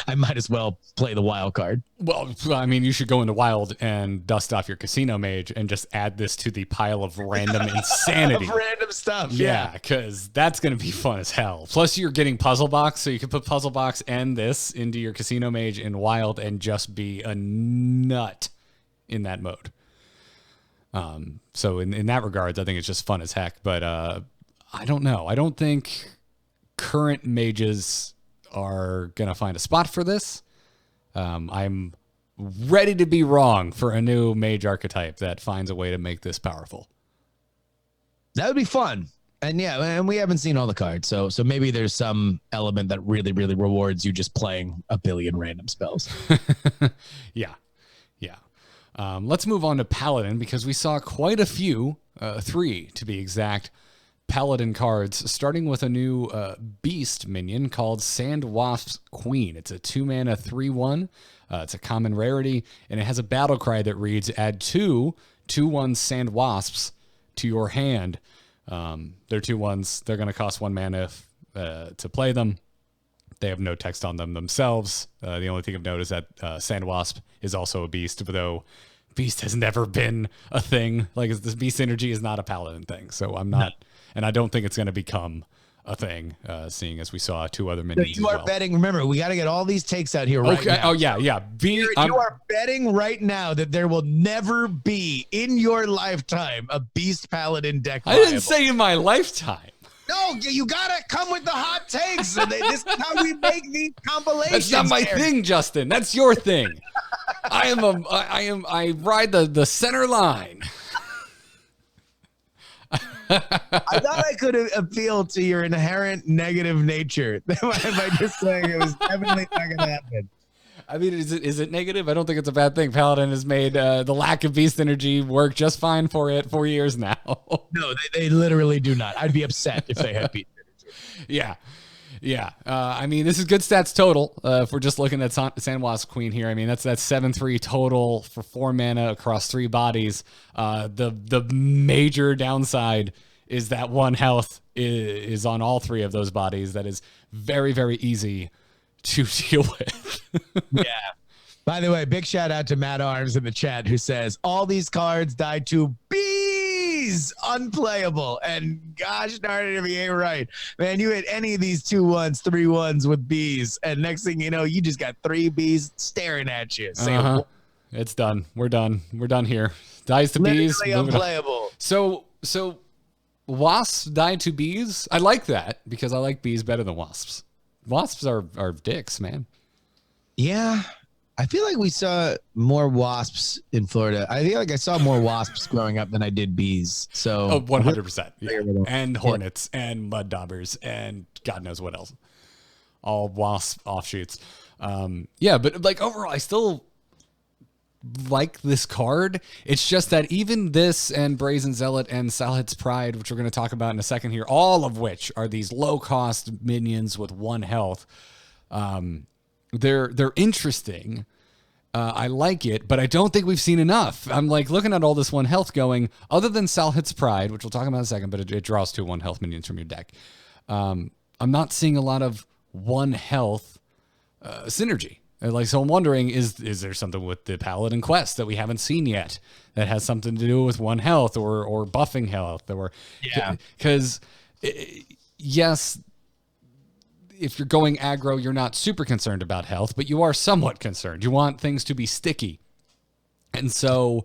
I might as well play the wild card. Well, I mean, you should go into wild and dust off your casino mage and just add this to the pile of random insanity. Of random stuff. Yeah, because that's going to be fun as hell. Plus, you're getting puzzle box, so you can put puzzle box and this into your casino mage in wild and just be a nut in that mode. So in that regards, I think it's just fun as heck. But I don't know. I don't think current mages are going to find a spot for this. I'm ready to be wrong for a new mage archetype that finds a way to make this powerful. That would be fun. And and we haven't seen all the cards. So maybe there's some element that really, really rewards you just playing a billion random spells. Yeah. Let's move on to Paladin because we saw quite a few, 3 to be exact, Paladin cards, starting with a new beast minion called Sandwasp's Queen. It's a 2-mana 3/1. It's a common rarity, and it has a battle cry that reads, add 2 2/1 Sandwasps to your hand. They're 2/1s. They're going to cost 1 mana to play them. They have no text on them themselves. The only thing of note is that Sandwasp is also a beast, though beast has never been a thing. Like, this beast energy is not a Paladin thing, so I'm not... No. And I don't think it's going to become a thing, seeing as we saw 2 other minions. You are betting. Remember, we got to get all these takes out here right now. Oh, yeah. You are betting right now that there will never be in your lifetime a beast Paladin deck. I didn't say in my lifetime. No, you got to come with the hot takes. This is how we make these compilations. That's not my thing, Justin. That's your thing. I ride the center line. I thought I could appeal to your inherent negative nature by just saying it was definitely not going to happen. I mean, is it negative? I don't think it's a bad thing. Paladin has made the lack of beast energy work just fine for it 4 years now. No, they literally do not. I'd be upset if they had beast energy. Yeah. I mean, this is good stats total. If we're just looking at Sandwasp Queen here, I mean, that's 7/3 total for 4 mana across 3 bodies. The major downside is that 1 health is on all 3 of those bodies. That is very, very easy to deal with. Yeah. By the way, big shout out to Matt Arms in the chat who says all these cards die to bees unplayable. And gosh darn it if he ain't right. Man, you hit any of these 2/1s, 3/1s with bees, and next thing you know, you just got 3 bees staring at you. It's done. We're done. We're done here. Dies to bees. Unplayable. So wasps die to bees. I like that because I like bees better than wasps. Wasps are dicks, man. Yeah. I feel like we saw more wasps in Florida. I feel like I saw more wasps growing up than I did bees. So 100%. Yeah. And hornets and mud daubers and God knows what else. all wasp offshoots. Yeah, but like overall, I still like this card. It's just that even this and Brazen Zealot and Salhit's Pride, which we're going to talk about in a second here, all of which are these low-cost minions with 1 health, they're interesting. I like it, but I don't think we've seen enough. I'm like looking at all this 1 health going, other than Salhit's Pride, which we'll talk about in a second, but it draws 2 1 health minions from your deck. I'm not seeing a lot of 1 health synergy. Like, so I'm wondering, is there something with the Paladin quest that we haven't seen yet that has something to do with 1 health or buffing health, or because yes, if you're going aggro, you're not super concerned about health, but you are somewhat concerned. You want things to be sticky, and so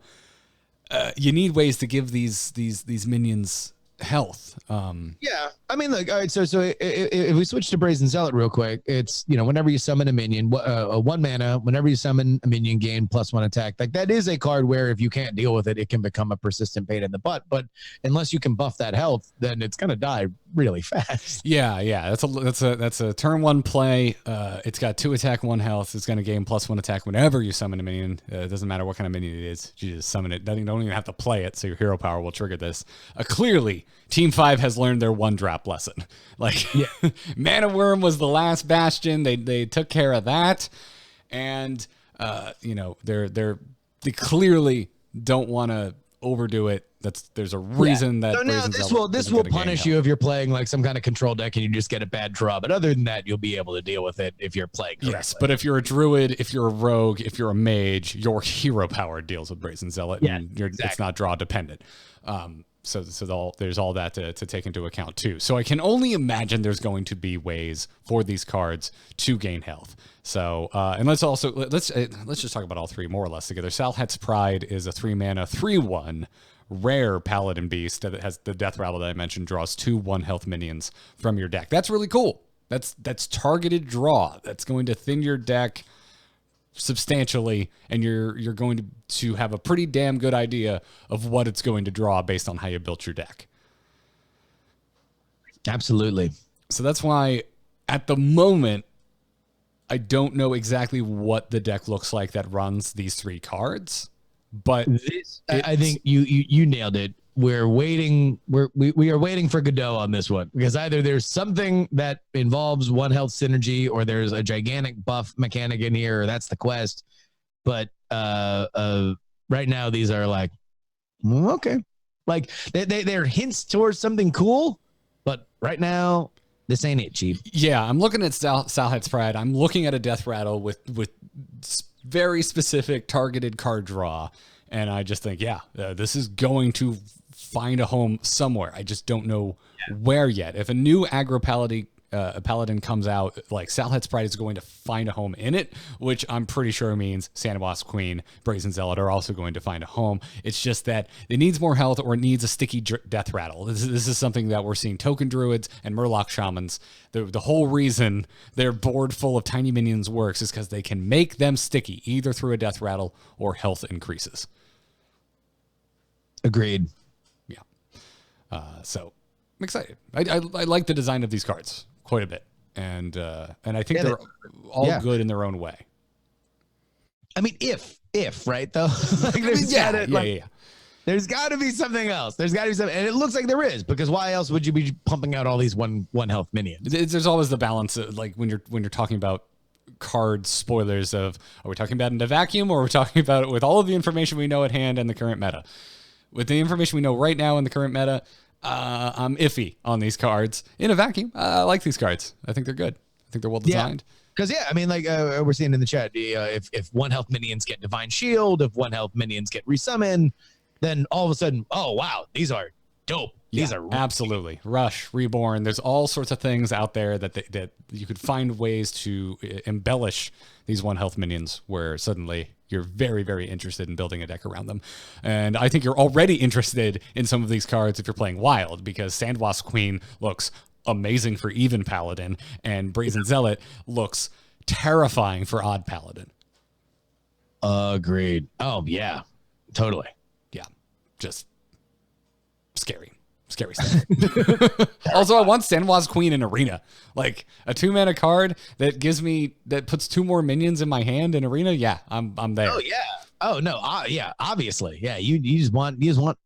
you need ways to give these minions health. Yeah, I mean, look, all right, so if we switch to Brazen Zealot real quick, it's, you know, whenever you summon a minion, 1 mana, whenever you summon a minion, gain +1 attack. Like, that is a card where if you can't deal with it, it can become a persistent pain in the butt, but unless you can buff that health, then it's gonna die really fast. Yeah, that's a turn 1 play. It's got 2 attack, 1 health. It's gonna gain +1 attack whenever you summon a minion. It doesn't matter what kind of minion it is, you just summon it. You don't even have to play it, so your hero power will trigger this. Clearly Team 5 has learned their 1-drop lesson. Like, Mana Worm was the last bastion. They took care of that, and you know, they clearly don't want to overdo it. There's a reason that. So now this will punish you if you're playing like some kind of control deck and you just get a bad draw. But other than that, you'll be able to deal with it if you're playing correctly. Yes, but if you're a druid, if you're a rogue, if you're a mage, your hero power deals with Brazen Zealot, and it's not draw dependent. So there's all that to take into account too. So I can only imagine there's going to be ways for these cards to gain health. So and let's just talk about all 3 more or less together. Salhit's Pride is a 3 mana 3/1 rare Paladin beast that has the death rattle that I mentioned, draws 2 1 health minions from your deck. That's really cool. That's targeted draw. That's going to thin your deck substantially, and you're going to have a pretty damn good idea of what it's going to draw based on how you built your deck. Absolutely. So that's why at the moment I don't know exactly what the deck looks like that runs these 3 cards, but I think you nailed it. We're waiting. We are waiting for Godot on this one, because either there's something that involves 1 health synergy, or there's a gigantic buff mechanic in here, or that's the quest. But right now these are like, okay, like they're hints towards something cool, but right now this ain't it, Chief. Yeah, I'm looking at Salhit's Pride. I'm looking at a death rattle with very specific targeted card draw, and I just think, this is going to find a home somewhere. I just don't know where yet. If a new aggro paladin comes out, like, Salhit's Pride is going to find a home in it, which I'm pretty sure means Sandwasp Queen, Brazen Zealot are also going to find a home. It's just that it needs more health, or it needs a sticky death rattle. This is something that we're seeing token druids and Murloc shamans. The whole reason their board full of tiny minions works is because they can make them sticky, either through a death rattle or health increases. Agreed. So I'm excited. I like the design of these cards quite a bit, and I think they're all good in their own way. I mean, if right though, like, there's there's got to be something else. There's got to be something, and it looks like there is, because why else would you be pumping out all these one health minions? There's always the balance of, like, when you're talking about card spoilers of, are we talking about in a vacuum, or are we talking about it with all of the information we know at hand and the current meta? With the information we know right now in the current meta, I'm iffy on these cards. In a vacuum, I like these cards. I think they're good. I think they're well designed. Because I mean, like, we're seeing in the chat, if 1 health minions get Divine Shield, if 1 health minions get Resummon, then all of a sudden, oh wow, these are dope. These are absolutely Rush, Reborn. There's all sorts of things out there that you could find ways to embellish these 1 health minions, where suddenly you're very, very interested in building a deck around them. And I think you're already interested in some of these cards if you're playing Wild, because Sandwasp Queen looks amazing for even Paladin, and Brazen Zealot looks terrifying for odd Paladin. Agreed. Oh, yeah, totally. Yeah, just scary. Scary stuff. Also, I want Sanwa's Queen in Arena. Like a 2-mana card that puts 2 more minions in my hand in Arena. Yeah, I'm there. Oh yeah. Oh no. Yeah. Obviously. Yeah. You just want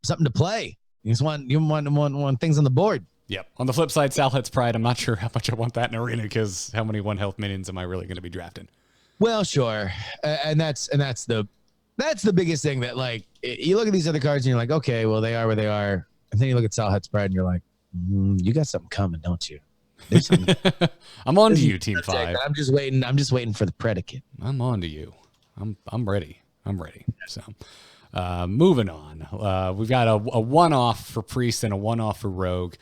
something to play. You want things on the board. Yep. On the flip side, Salhet's Pride. I'm not sure how much I want that in Arena because how many 1-health minions am I really going to be drafting? Well, sure. And that's the biggest thing that like you look at these other cards and you're like, okay, well they are where they are. And then you look at Salhet's Pride and you're like, you got something coming, don't you? I'm on to you, Team 5. I'm just waiting for the predicate. I'm on to you. I'm ready. So, moving on. We've got a one-off for Priest and a one-off for Rogue.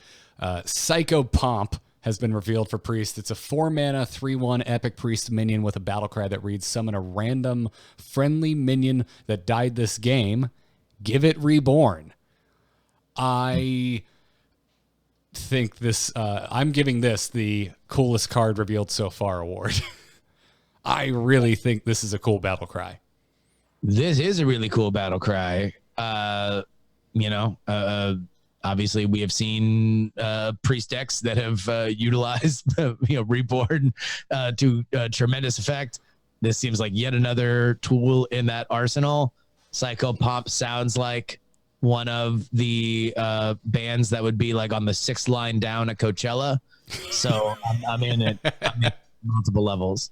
Psychopomp has been revealed for Priest. It's a 4-mana, 3/1 epic Priest minion with a battle cry that reads, summon a random friendly minion that died this game. Give it reborn. I think this, I'm giving this the coolest card revealed so far award. I really think this is a cool battle cry. This is a really cool battle cry. Obviously we have seen priest decks that have utilized reborn to tremendous effect. This seems like yet another tool in that arsenal. Psychopomp sounds like one of the bands that would be like on the 6th line down at Coachella. So I'm in it. I'm in multiple levels.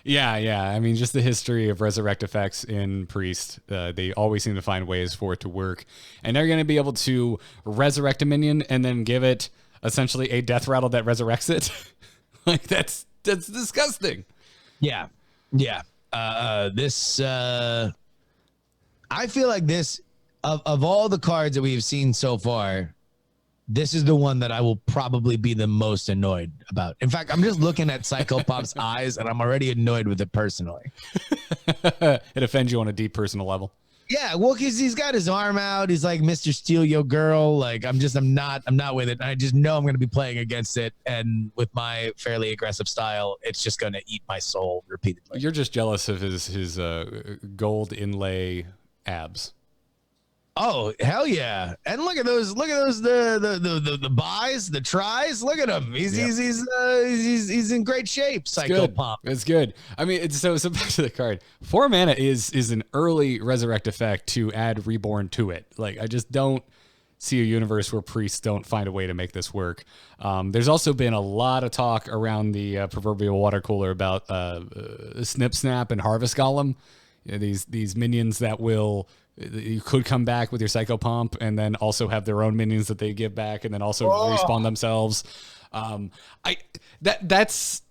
Yeah. I mean, just the history of resurrect effects in Priest. They always seem to find ways for it to work. And they're going to be able to resurrect a minion and then give it essentially a death rattle that resurrects it. Like that's disgusting. Yeah. This I feel like this of all the cards that we've seen so far, this is the one that I will probably be the most annoyed about. In fact, I'm just looking at Psychopomp's eyes and I'm already annoyed with it personally. It offends you on a deep personal level. Yeah, well, because he's got his arm out. He's like, Mr. Steal Your Girl. Like, I'm not with it. I just know I'm going to be playing against it. And with my fairly aggressive style, it's just going to eat my soul repeatedly. You're just jealous of his gold inlay abs. Oh, hell yeah. And look at those, the buys, the tries. Look at him. He's in great shape. Psychopomp. It's good. I mean, so back to the card. 4 mana is an early resurrect effect to add reborn to it. Like, I just don't see a universe where priests don't find a way to make this work. There's also been a lot of talk around the proverbial water cooler about Snip Snap and Harvest Golem. You know, these minions that you could come back with your Psychopomp and then also have their own minions that they give back and then also respawn themselves. That's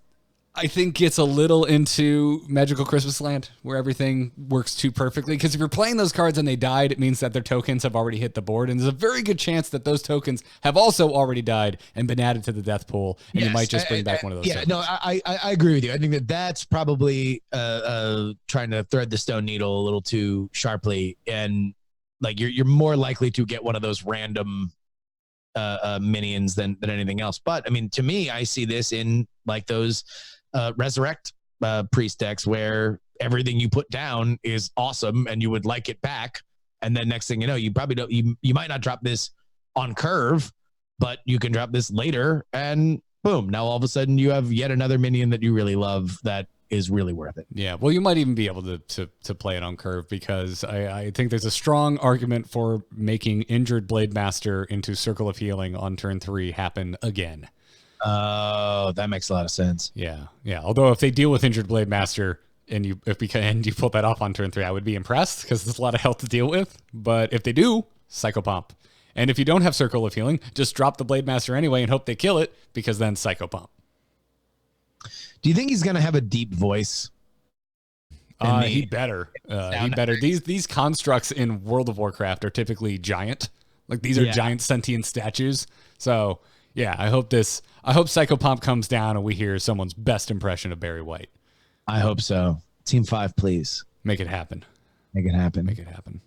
I think gets a little into Magical Christmas Land where everything works too perfectly. Because if you're playing those cards and they died, it means that their tokens have already hit the board. And there's a very good chance that those tokens have also already died and been added to the death pool. And you might just bring back one of those tokens. No, I agree with you. I think that's probably trying to thread the stone needle a little too sharply. And like you're more likely to get one of those random minions than anything else. But I mean, to me, I see this in like those resurrect priest decks where everything you put down is awesome and you would like it back, and then next thing you know, you probably don't, you might not drop this on curve, but you can drop this later and boom, now all of a sudden you have yet another minion that you really love that is really worth it. Yeah, well, you might even be able to play it on curve, because I think there's a strong argument for making Injured Blade Master into Circle of Healing on turn 3 happen again. Oh, that makes a lot of sense. Yeah. Although if they deal with Injured Blade Master and you pull that off on turn 3, I would be impressed because there's a lot of health to deal with. But if they do, Psychopomp. And if you don't have Circle of Healing, just drop the Blade Master anyway and hope they kill it, because then Psychopomp. Do you think he's gonna have a deep voice? He better. He better. These constructs in World of Warcraft are typically giant. Like these are giant sentient statues. So yeah, I hope Psychopomp comes down and we hear someone's best impression of Barry White. I hope so. Team 5, please. Make it happen. Make it happen. Make it happen.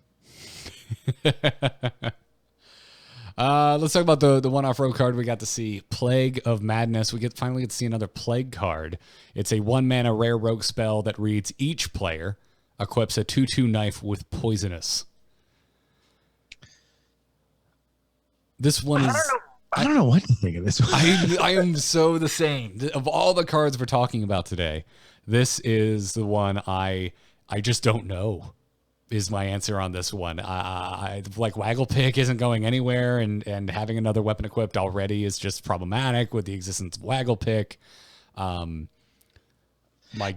Let's talk about the one-off road card we got to see. Plague of Madness. We finally get to see another Plague card. It's a 1-mana rare rogue spell that reads, each player equips a 2/2 knife with poisonous. This one is. I don't know what to think of this one. I am so the same. Of all the cards we're talking about today, this is the one I just don't know. Is my answer on this one. I like Waggle Pick isn't going anywhere, and having another weapon equipped already is just problematic with the existence of Waggle Pick. My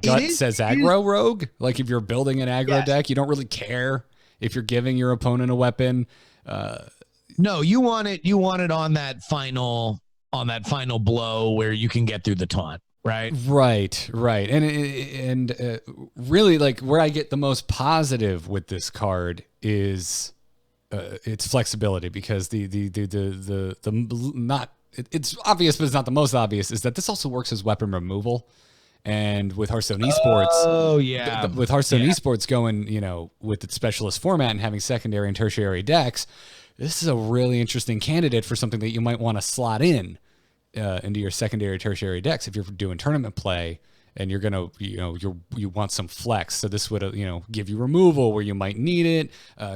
gut says aggro rogue. Like if you're building an aggro deck, you don't really care if you're giving your opponent a weapon. No, you want it on that final blow where you can get through the taunt. Right. And really, like, where I get the most positive with this card is its flexibility, because it's obvious, but it's not the most obvious, is that this also works as weapon removal. And with Hearthstone Esports, with Hearthstone Esports going, with its specialist format and having secondary and tertiary decks, this is a really interesting candidate for something that you might want to slot in. Into your secondary, tertiary decks if you're doing tournament play and you're gonna, you want some flex. So this would, give you removal where you might need it,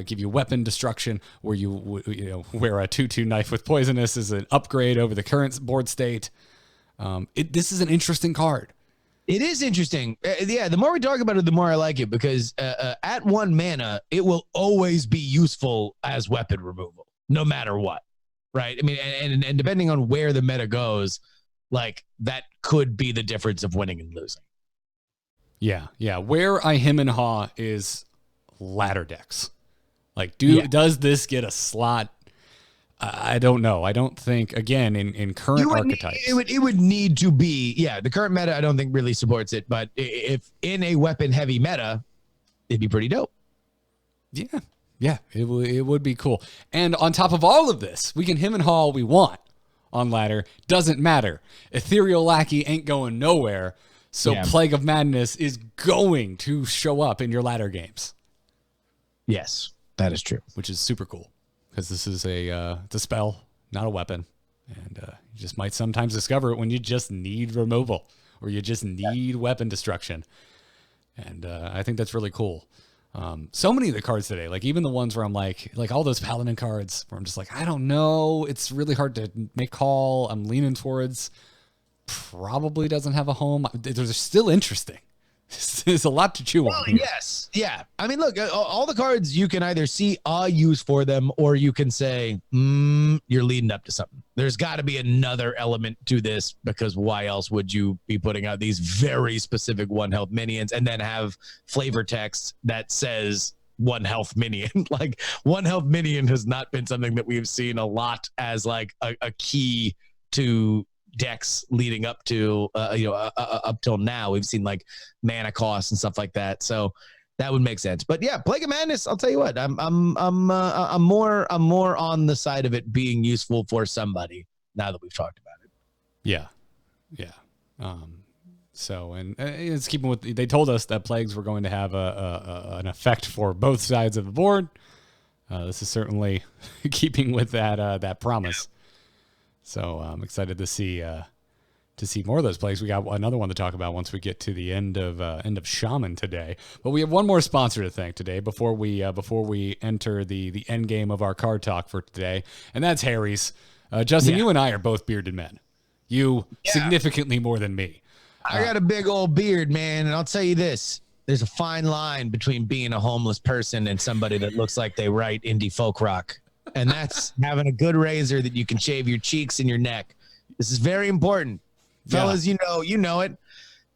give you weapon destruction where where a 2/2 knife with poisonous is an upgrade over the current board state. This is an interesting card. It is interesting. The more we talk about it, the more I like it, because at 1 mana, it will always be useful as weapon removal, no matter what. Right. I mean, and depending on where the meta goes, like that could be the difference of winning and losing. Yeah. Where I hem and haw is ladder decks. Like, does this get a slot? I don't know. I don't think, again, in current archetypes. It would need to be, the current meta I don't think really supports it. But if in a weapon heavy meta, it'd be pretty dope. Yeah, it would be cool. And on top of all of this, we can hem and haw all we want on ladder. Doesn't matter. Ethereal Lackey ain't going nowhere. So Plague of Madness is going to show up in your ladder games. Yes, that is true. Which is super cool, because this is it's a spell, not a weapon. And you just might sometimes discover it when you just need removal or you just need weapon destruction. And I think that's really cool. So many of the cards today, like even the ones where I'm like all those Paladin cards where I'm just like, I don't know, it's really hard to make call. I'm leaning towards probably doesn't have a home. They're still interesting. There's a lot to chew on here. Yes. Yeah. I mean, look, all the cards, you can either see a use for them, or you can say, you're leading up to something. There's got to be another element to this, because why else would you be putting out these very specific 1 health minions and then have flavor text that says 1 health minion? Like 1 health minion has not been something that we've seen a lot as like a key to decks leading up to up till now. We've seen like mana costs and stuff like that, so that would make sense. But yeah, Plague of Madness, I'll tell you what, I'm more on the side of it being useful for somebody now that we've talked about it. Yeah. So, and it's keeping with, they told us that plagues were going to have an effect for both sides of the board. This is certainly keeping with that promise. So I'm excited to see more of those plays. We got another one to talk about once we get to the end of Shaman today. But we have one more sponsor to thank today before we enter the end game of our card talk for today, and that's Harry's. Justin, you and I are both bearded men. You significantly more than me. I got a big old beard, man, and I'll tell you this: there's a fine line between being a homeless person and somebody that looks like they write indie folk rock. And that's having a good razor that you can shave your cheeks and your neck. This is very important, fellas. You know it.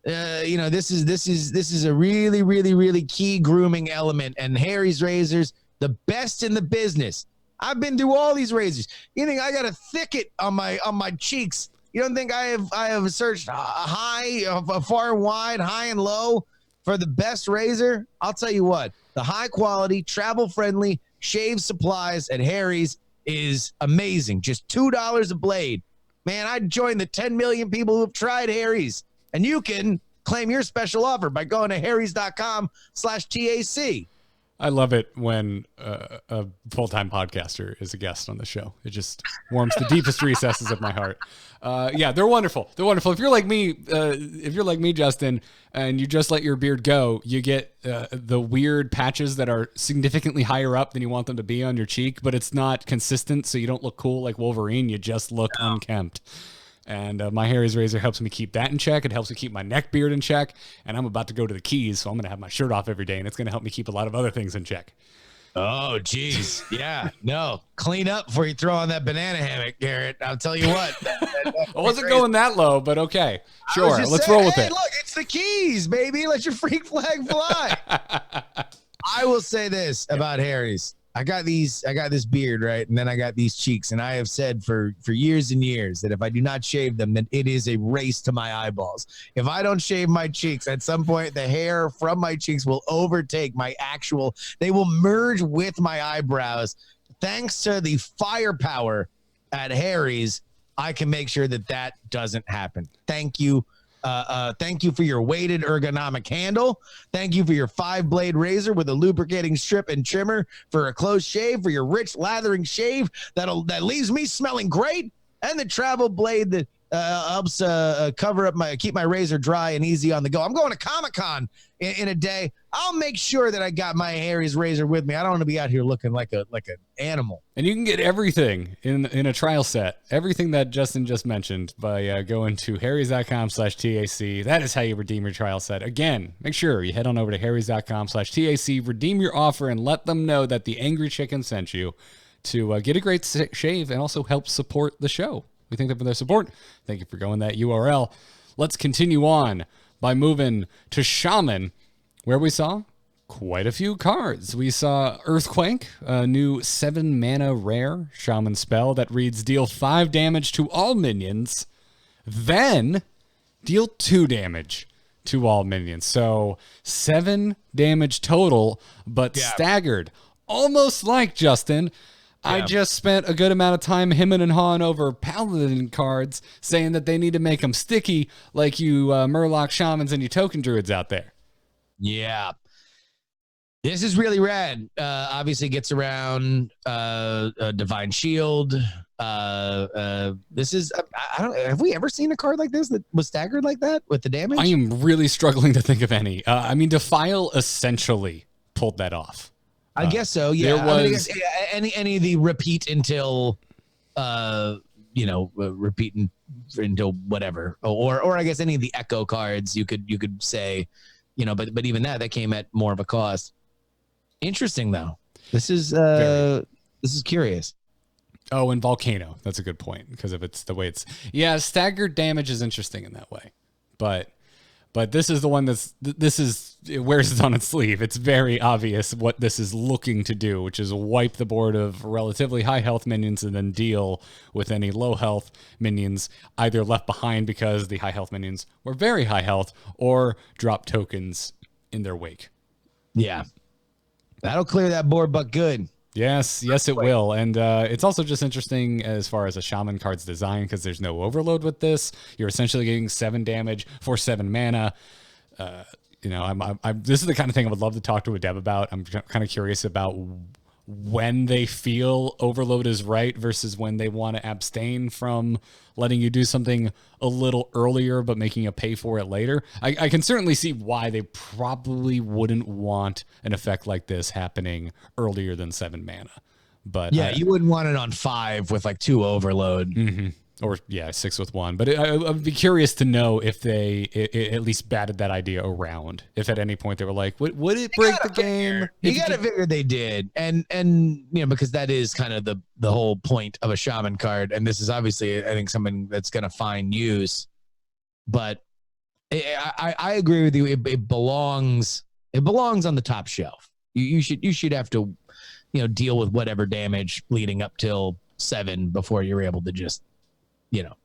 This is a really, really, really key grooming element. And Harry's razors, the best in the business. I've been through all these razors. You think I got a thicket on my cheeks? You don't think I have searched far and wide, high and low for the best razor? I'll tell you what, the high quality, travel friendly shave supplies at Harry's is amazing. Just $2 a blade. Man, I'd join the 10 million people who've tried Harry's. And you can claim your special offer by going to harrys.com/TAC. I love it when a full-time podcaster is a guest on the show. It just warms the deepest recesses of my heart. Yeah, they're wonderful. They're wonderful. If you're like me, Justin, and you just let your beard go, you get the weird patches that are significantly higher up than you want them to be on your cheek, but it's not consistent, so you don't look cool like Wolverine. You just look unkempt. And my Harry's razor helps me keep that in check. It helps me keep my neck beard in check. And I'm about to go to the keys, so I'm going to have my shirt off every day, and it's going to help me keep a lot of other things in check. Oh, geez. Yeah. No. Clean up before you throw on that banana hammock, Garrett. I'll tell you what. I wasn't going that low, but okay. Sure. Let's roll with it. Look, it's the keys, baby. Let your freak flag fly. I will say this about Harry's. I got this beard, right? And then I got these cheeks. And I have said for years and years that if I do not shave them, then it is a race to my eyeballs. If I don't shave my cheeks, at some point, the hair from my cheeks will overtake they will merge with my eyebrows. Thanks to the firepower at Harry's, I can make sure that doesn't happen. Thank you. Thank you for your weighted ergonomic handle. Thank you for your 5-blade razor with a lubricating strip and trimmer for a close shave, for your rich lathering shave that leaves me smelling great, and the travel blade that helps keep my razor dry and easy on the go. I'm going to Comic-Con in a day. I'll make sure that I got my Harry's razor with me. I don't want to be out here looking like an animal. And you can get everything in a trial set, everything that Justin just mentioned, by going to harrys.com/TAC. That is how you redeem your trial set. Again, make sure you head on over to harrys.com/TAC, redeem your offer, and let them know that the Angry Chicken sent you to get a great shave and also help support the show. We thank them for their support. Thank you for going that URL. Let's continue on by moving to Shaman, where we saw quite a few cards. We saw Earthquake, a new 7-mana rare Shaman spell that reads deal 5 damage to all minions, then deal 2 damage to all minions. So 7 damage total, but staggered. Almost like, Justin, I just spent a good amount of time hemming and hawing over Paladin cards, saying that they need to make them sticky like you Murloc Shamans and you token Druids out there. Yeah. This is really rad. Obviously gets around Divine Shield. This is, have we ever seen a card like this that was staggered like that with the damage? I am really struggling to think of any. I mean, Defile essentially pulled that off. I guess so. Yeah. There was I guess any of the repeat until, repeat until whatever, or I guess any of the echo cards you could say, but even that came at more of a cost. Interesting though. This is curious. Oh, and Volcano. That's a good point because if it's the way staggered damage is interesting in that way, but this is the one it wears it on its sleeve. It's very obvious what this is looking to do, which is wipe the board of relatively high health minions and then deal with any low health minions either left behind because the high health minions were very high health or drop tokens in their wake. Yeah. That'll clear that board, but good. Yes, it will. And it's also just interesting as far as a Shaman card's design because there's no overload with this. You're essentially getting 7 damage for 7 mana. This is the kind of thing I would love to talk to a dev about. I'm kind of curious about when they feel overload is right versus when they want to abstain from letting you do something a little earlier but making you pay for it later. I can certainly see why they probably wouldn't want an effect like this happening earlier than 7 mana. But you wouldn't want it on 5 with like 2 overload. Mm-hmm. Or 6 with 1. But I'd be curious to know if they at least batted that idea around. If at any point they were like, would it break the game? You got to figure they did. And because that is kind of the whole point of a Shaman card. And this is obviously, I think, something that's going to find use. But I agree with you. It belongs on the top shelf. You should have to, deal with whatever damage leading up till 7 before you're able to just,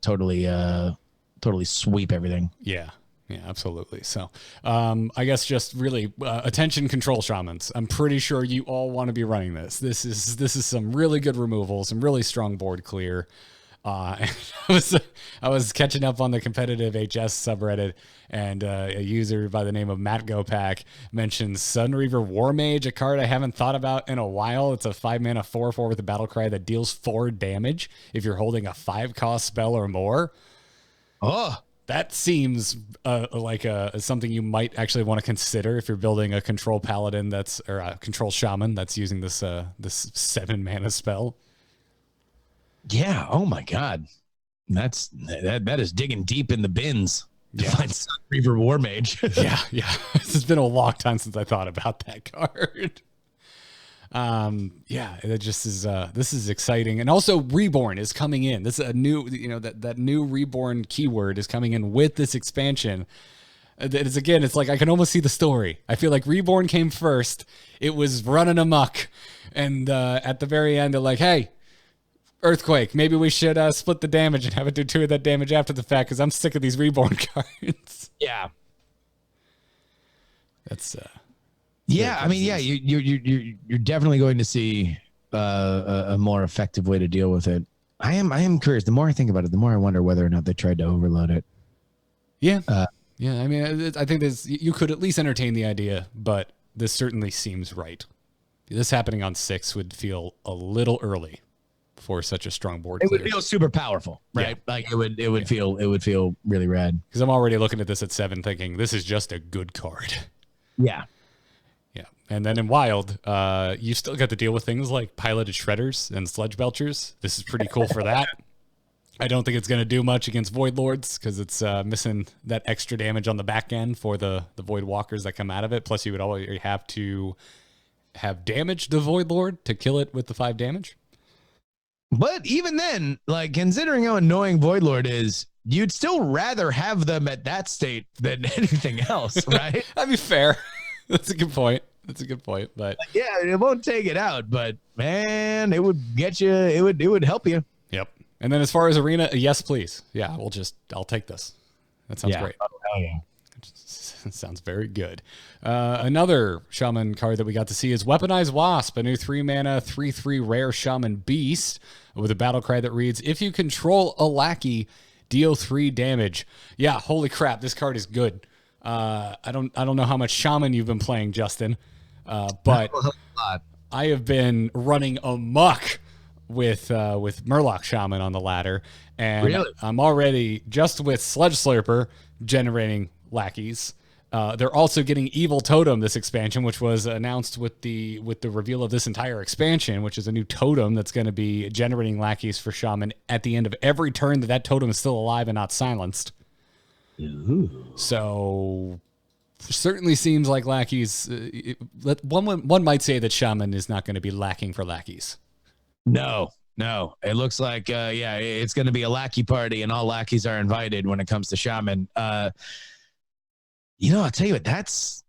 totally sweep everything. Yeah, absolutely. So I guess just really attention control Shamans. I'm pretty sure you all want to be running this. This is some really good removal, some really strong board clear. And I was catching up on the competitive HS subreddit, and a user by the name of Matt Gopak mentioned Sunreaver War Mage, a card I haven't thought about in a while. It's a 5-mana 4/4 with a battle cry that deals 4 damage if you're holding a 5-cost spell or more. Oh, that seems like something you might actually want to consider if you're building a control paladin or a control shaman that's using this 7-mana spell. Yeah. Oh my God. That is digging deep in the bins to find Sunreaver War Mage. yeah. It's been a long time since I thought about that card. It just is, this is exciting. And also Reborn is coming in. This is a new, that new Reborn keyword is coming in with this expansion. It's like, I can almost see the story. I feel like Reborn came first. It was running amok. And, at the very end, they're like, hey, Earthquake, maybe we should, split the damage and have it do 2 of that damage after the fact, because I'm sick of these Reborn cards. Yeah. That's, yeah, I mean, yeah, you're definitely going to see a more effective way to deal with it. I am curious. The more I think about it, the more I wonder whether or not they tried to overload it. Yeah, I mean, I think you could at least entertain the idea, but this certainly seems right. This happening on 6 would feel a little early for such a strong board. It would feel super powerful, right? Yeah. Like it would feel really rad. Because I'm already looking at this at 7, thinking this is just a good card. Yeah. Yeah. And then in Wild, you still got to deal with things like piloted shredders and sludge belchers. This is pretty cool for that. I don't think it's going to do much against Void Lords because it's missing that extra damage on the back end for the Void Walkers that come out of it. Plus, you would always have to have damaged the Void Lord to kill it with the 5 damage. But even then, like, considering how annoying Void Lord is, you'd still rather have them at that state than anything else, right? That'd be fair. That's a good point. But yeah, it won't take it out, but man, it would get you. It would help you. Yep. And then as far as arena, yes, please. Yeah, I'll take this. That sounds great. Oh, hell yeah. It sounds very good. Another Shaman card that we got to see is Weaponized Wasp, a new 3-mana 3/3 rare Shaman beast with a battle cry that reads, if you control a Lackey, deal 3 damage. Yeah, holy crap, this card is good. I don't know how much Shaman you've been playing, Justin, but I have been running amok with Murloc Shaman on the ladder, and really? I'm already just with Sludge Slurper generating Lackeys. They're also getting Evil Totem this expansion, which was announced with the reveal of this entire expansion, which is a new totem that's going to be generating Lackeys for Shaman at the end of every turn that totem is still alive and not silenced. Ooh. So certainly seems like Lackeys. One might say that Shaman is not going to be lacking for Lackeys. No. It looks like it's going to be a Lackey party, and all Lackeys are invited when it comes to Shaman. I'll tell you what, that's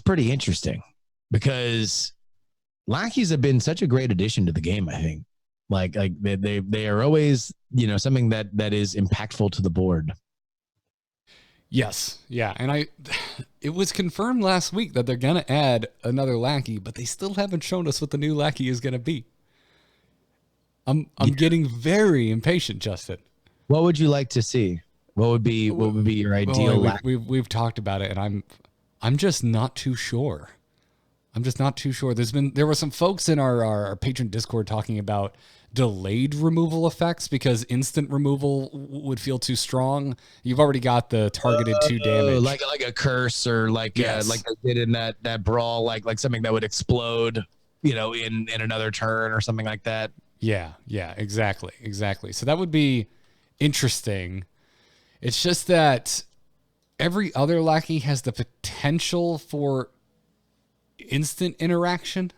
pretty interesting because Lackeys have been such a great addition to the game. I think like they are always something that is impactful to the board. Yes. Yeah. And it was confirmed last week that they're going to add another Lackey, but they still haven't shown us what the new Lackey is going to be. I'm getting very impatient, Justin. What would you like to see? What would be your ideal Lackey? We've talked about it, and I'm just not too sure. There were some folks in our Patron Discord talking about delayed removal effects because instant removal would feel too strong. You've already got the targeted 2 damage, like a curse, or like they did in that brawl, like something that would explode, in another turn or something like that. Yeah, exactly. So that would be interesting. It's just that every other Lackey has the potential for instant interaction.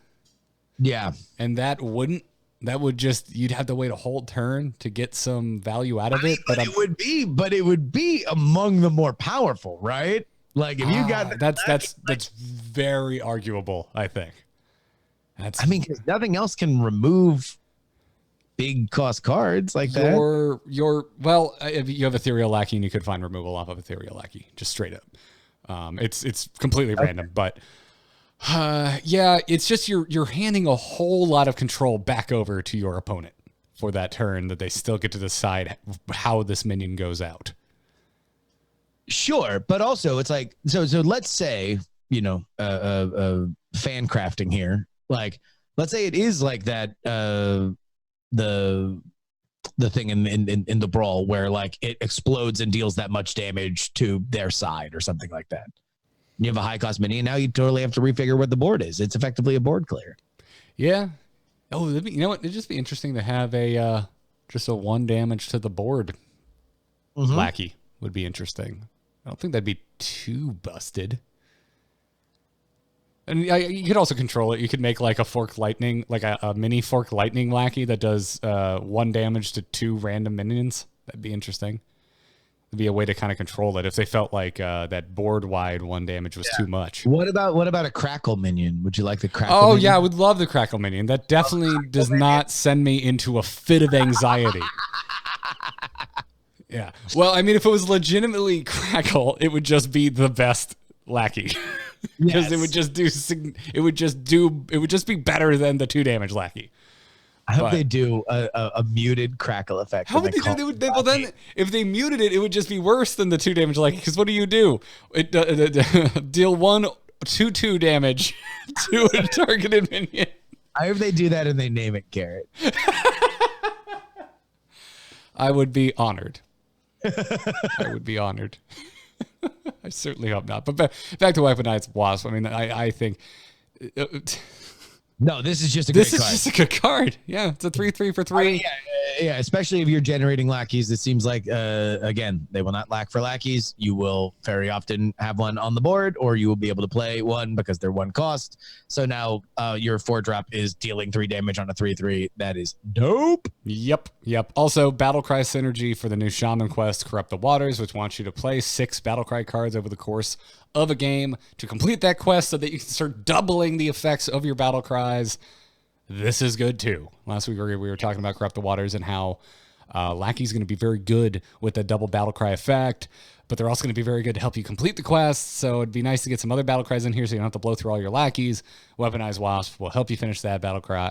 Yeah. And you'd have to wait a whole turn to get some value out of it. But it would be among the more powerful, right? Like if you got that's very arguable, I think. Because nothing else can remove big cost cards like that. If you have Ethereal Lackey, and you could find removal off of Ethereal Lackey, just straight up. It's completely random, but it's just you're handing a whole lot of control back over to your opponent for that turn that they still get to decide how this minion goes out. Sure, but also it's like so let's say, you know, fan crafting here. Like, let's say it is like that the thing in the Brawl where like it explodes and deals that much damage to their side or something like that. You have a high cost minion, now you totally have to refigure what the board is. It's effectively a board clear. Yeah. Oh, you know what? It'd just be interesting to have a just a 1 damage to the board. Lackey would be interesting. I don't think that'd be too busted. And you could also control it. You could make like a forked lightning, like a mini forked lightning Lackey that does 1 damage to 2 random minions. That'd be interesting. It'd be a way to kind of control it if they felt like that board wide 1 damage was too much. What about a crackle minion? Would you like the crackle? Oh minion? yeah, I would love the crackle minion. That definitely does not send me into a fit of anxiety. Yeah. Well, I mean, if it was legitimately crackle, it would just be the best Lackey. Because it would just be better than the 2 damage Lackey. I hope they do a muted crackle effect. How would they do? Well, then if they muted it, it would just be worse than the 2 damage Lackey. Because what do? It deal 1 2 damage to a targeted minion. I hope they do that and they name it Garrett. I would be honored. I would be honored. I certainly hope not. But back to Weaponized Wasp. I mean, I think. No, this is just a great card. This is just a good card. Yeah, it's a 3/3 for 3. I mean, yeah, especially if you're generating lackeys. It seems like, again, they will not lack for lackeys. You will very often have one on the board, or you will be able to play one because they're 1 cost. So now your 4-drop is dealing 3 damage on a 3/3. That is dope. Yep. Also, Battlecry synergy for the new Shaman quest, Corrupt the Waters, which wants you to play 6 Battlecry cards over the course of a game to complete that quest so that you can start doubling the effects of your battle cries. This is good too. Last week we were talking about Corrupt the Waters and how Lackey's going to be very good with the double battle cry effect, but they're also going to be very good to help you complete the quest. So it'd be nice to get some other battle cries in here so you don't have to blow through all your Lackeys. Weaponized Wasp will help you finish that battle cry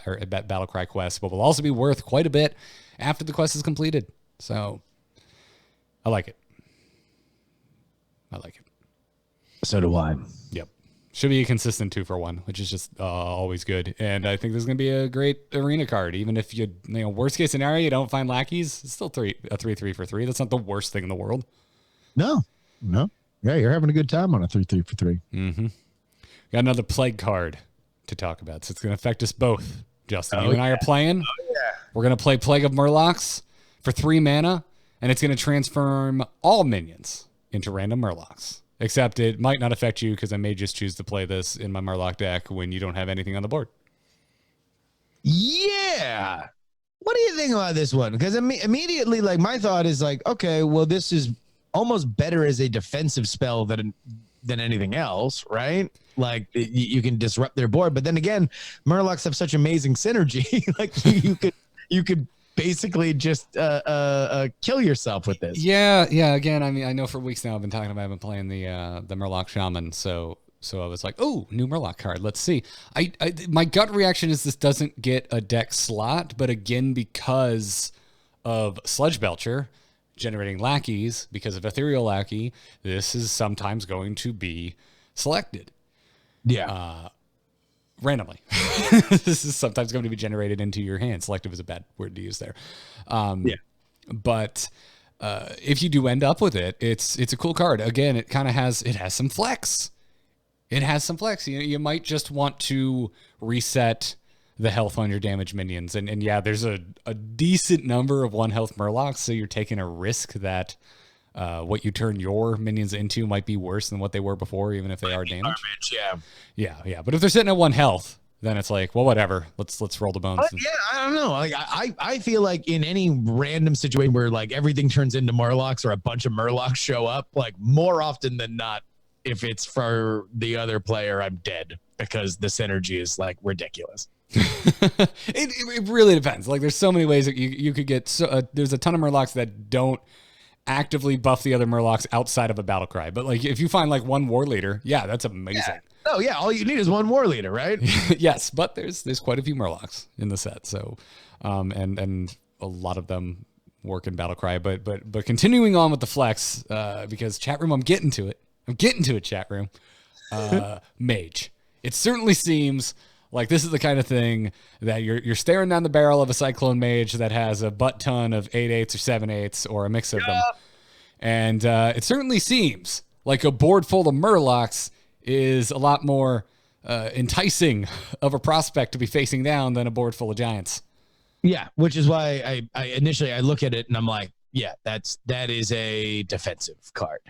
quest, but will also be worth quite a bit after the quest is completed. So I like it. So do I. Yep. Should be a consistent 2-for-1, which is just always good. And I think there's going to be a great arena card. Even if you worst case scenario, you don't find lackeys, it's still a 3/3 for 3. That's not the worst thing in the world. No. Yeah, you're having a good time on a 3/3 for 3. Mm-hmm. Got another plague card to talk about. So it's going to affect us both. Justin, you and I are playing. Oh, yeah. We're going to play Plague of Murlocs for 3 mana, and it's going to transform all minions into random Murlocs. Except it might not affect you because I may just choose to play this in my Murloc deck when you don't have anything on the board. Yeah. What do you think about this one? Because immediately, like, my thought is like, okay, well, this is almost better as a defensive spell than anything else, right? Like, you can disrupt their board. But then again, Murlocs have such amazing synergy. Like, you could basically just kill yourself with this. Yeah. Again, I mean, I know for weeks now I've been playing the Murloc Shaman, so I was like, oh, new Murloc card. Let's see. My gut reaction is this doesn't get a deck slot, but again, because of Sludge Belcher generating lackeys, because of Ethereal Lackey, this is sometimes going to be selected. Yeah. Randomly. This is sometimes going to be generated into your hand. Selective is a bad word to use there. But if you do end up with it, it's a cool card. Again, it has some flex. You might just want to reset the health on your damage minions. And yeah, there's a decent number of 1 health Murlocs, so you're taking a risk that what you turn your minions into might be worse than what they were before, even if they are damaged. Yeah. But if they're sitting at 1 health, then it's like, well, whatever. Let's roll the bones. Yeah, I don't know. Like, I feel like in any random situation where like everything turns into Murlocs or a bunch of Murlocs show up, like more often than not, if it's for the other player, I'm dead because the synergy is like ridiculous. It really depends. Like, there's so many ways that you could get. There's a ton of Murlocs that don't actively buff the other Murlocs outside of a battle cry. But like, if you find like 1 war leader, yeah, that's amazing. Yeah. Oh yeah, all you need is 1 war leader, right? Yes, but there's quite a few Murlocs in the set. So, and a lot of them work in Battlecry. But continuing on with the flex, because chat room, I'm getting to it, chat room. Mage. It certainly seems like this is the kind of thing that you're staring down the barrel of a Cyclone Mage that has a butt ton of 8/8s or 7/8s or a mix of them. And it certainly seems like a board full of Murlocs is a lot more enticing of a prospect to be facing down than a board full of Giants. Yeah, which is why I initially I look at it and I'm like, yeah, that is a defensive card.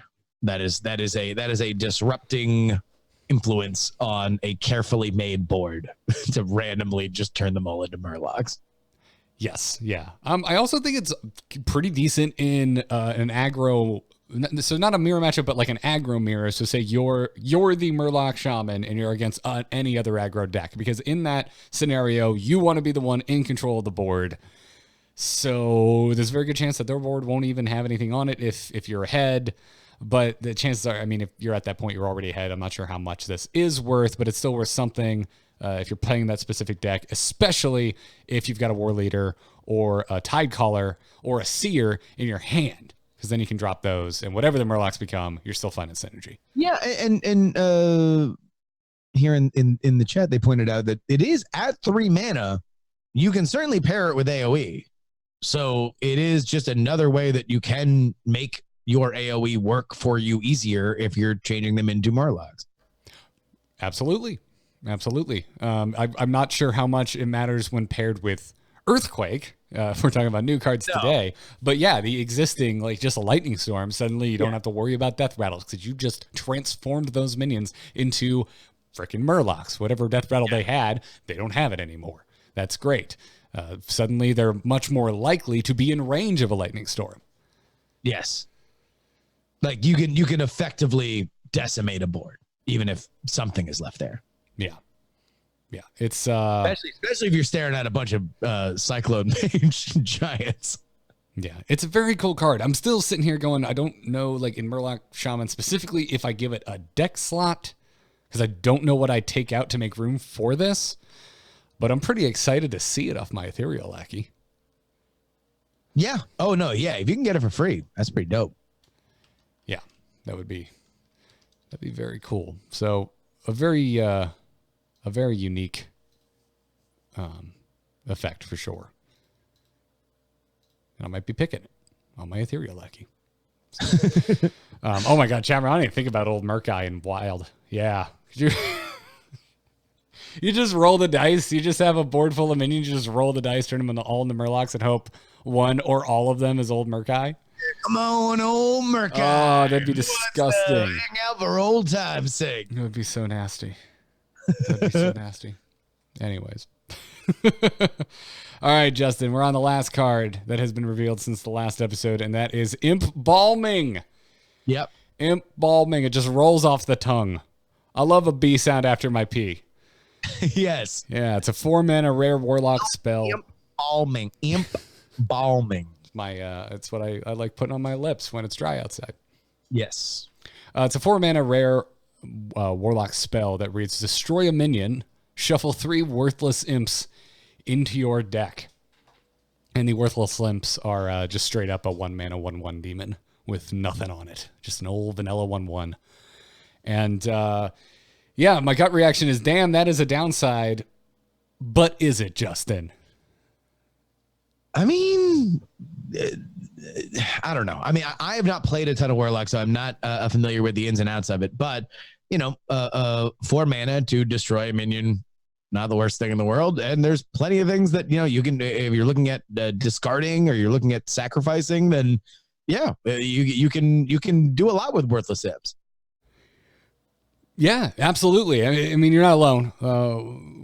That is a disrupting influence on a carefully made board to randomly just turn them all into Murlocs. Yes, yeah. I also think it's pretty decent in an aggro. So not a mirror matchup, but like an aggro mirror. So say you're the Murloc Shaman and you're against any other aggro deck, because in that scenario you want to be the one in control of the board. So there's a very good chance that their board won't even have anything on it if you're ahead. But the chances are, I mean, if you're at that point, you're already ahead. I'm not sure how much this is worth, but it's still worth something if you're playing that specific deck, especially if you've got a War Leader or a Tidecaller or a Seer in your hand. Because then you can drop those, and whatever the Murlocs become, you're still finding synergy. Yeah, and here in the chat, they pointed out that it is at 3 mana. You can certainly pair it with AoE. So it is just another way that you can make your AoE work for you easier if you're changing them into Murlocs. Absolutely. I'm not sure how much it matters when paired with Earthquake. If we're talking about new cards today, but yeah, the existing, like just a lightning storm, suddenly you don't have to worry about death rattles because you just transformed those minions into freaking Murlocs. Whatever death rattle they had, they don't have it anymore. That's great. Suddenly they're much more likely to be in range of a lightning storm. Yes. Like you can effectively decimate a board, even if something is left there. Yeah. It's especially if you're staring at a bunch of Cyclone Mage Giants. Yeah, it's a very cool card. I'm still sitting here going, I don't know, like in Murloc Shaman specifically, if I give it a deck slot, because I don't know what I take out to make room for this. But I'm pretty excited to see it off my Ethereal Lackey. Yeah. Oh no. Yeah. If you can get it for free, that's pretty dope. Yeah, that'd be very cool. So a very unique effect for sure. And I might be picking it on my Ethereal Lackey. Oh my God, Chandler, I didn't even think about old Murkai and Wild. Yeah. You just roll the dice. You just have a board full of minions. You just roll the dice, turn them all into Murlocs, and hope one or all of them is old Murkai. Come on, old Murkai. Oh, that'd be disgusting. Hang out for old time's sake. It would be so nasty. That'd be so nasty. Anyways. All right, Justin, we're on the last card that has been revealed since the last episode, and that is Imp Balming. Yep. Imp Balming. It just rolls off the tongue. I love a B sound after my P. Yes. Yeah, it's a 4-mana rare warlock spell. Imp Balming. Imp Balming. It's what I like putting on my lips when it's dry outside. Yes. It's a 4-mana rare warlock spell that reads, destroy a minion, shuffle 3 worthless imps into your deck. And the worthless imps are just straight up a 1-mana 1/1 demon with nothing on it. Just an old vanilla 1/1. And yeah, my gut reaction is, damn, that is a downside. But is it, Justin? I mean, I don't know. I mean, I have not played a ton of Warlock, so I'm not familiar with the ins and outs of it. But, 4 mana to destroy a minion, not the worst thing in the world. And there's plenty of things that, you can, if you're looking at discarding or you're looking at sacrificing, then yeah, you can do a lot with worthless imps. Yeah, absolutely. I mean, you're not alone.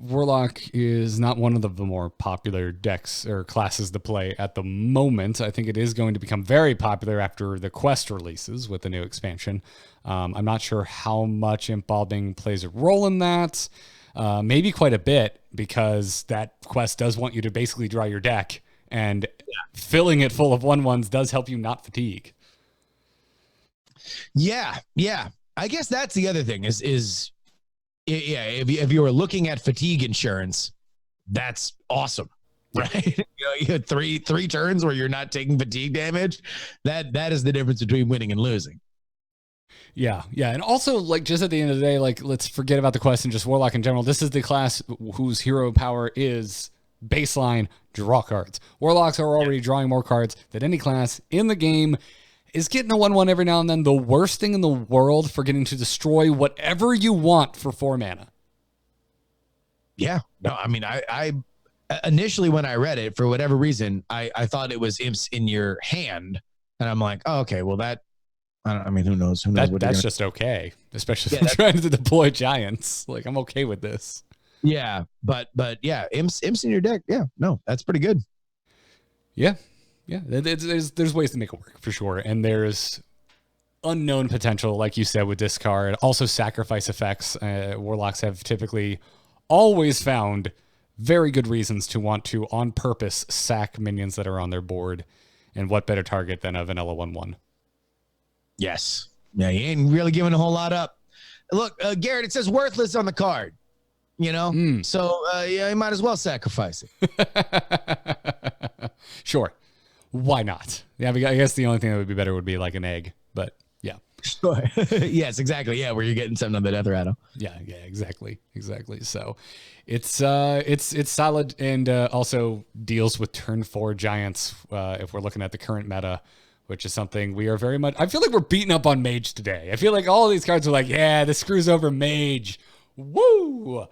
Warlock is not one of the more popular decks or classes to play at the moment. I think it is going to become very popular after the quest releases with the new expansion. I'm not sure how much Imp Balming plays a role in that. Maybe quite a bit, because that quest does want you to basically draw your deck, and filling it full of 1/1s does help you not fatigue. Yeah. I guess that's the other thing is if you were looking at fatigue insurance, that's awesome. right? You had three turns where you're not taking fatigue damage. That is the difference between winning and losing. Yeah. And also, like, just at the end of the day, like, let's forget about the quest and just Warlock in general. This is the class whose hero power is baseline draw cards. Warlocks are already drawing more cards than any class in the game. Is getting a 1/1 every now and then the worst thing in the world for getting to destroy whatever you want for 4 mana? Yeah. No, I mean, I initially when I read it, for whatever reason, I thought it was imps in your hand. And I'm like, oh, okay, well, who knows? That's just okay, especially if I'm trying to deploy giants. Like, I'm okay with this. Yeah, but yeah, imps in your deck. Yeah, no, that's pretty good. Yeah. There's ways to make it work for sure, and there's unknown potential, like you said, with discard. Also, sacrifice effects. Warlocks have typically always found very good reasons to want to, on purpose, sack minions that are on their board. And what better target than a vanilla 1/1? Yes. Yeah, you ain't really giving a whole lot up. Look, Garrett, it says worthless on the card. So yeah, you might as well sacrifice it. Sure. Why not? Yeah, I guess the only thing that would be better would be like an egg, but yeah. Sure. Yes, exactly. Yeah, where you're getting something on the Death Rattle. Yeah, exactly. So it's solid, and also deals with turn 4 giants if we're looking at the current meta, which is something we are very much. I feel like we're beating up on Mage today. I feel like all of these cards are like, yeah, this screws over Mage. Woo!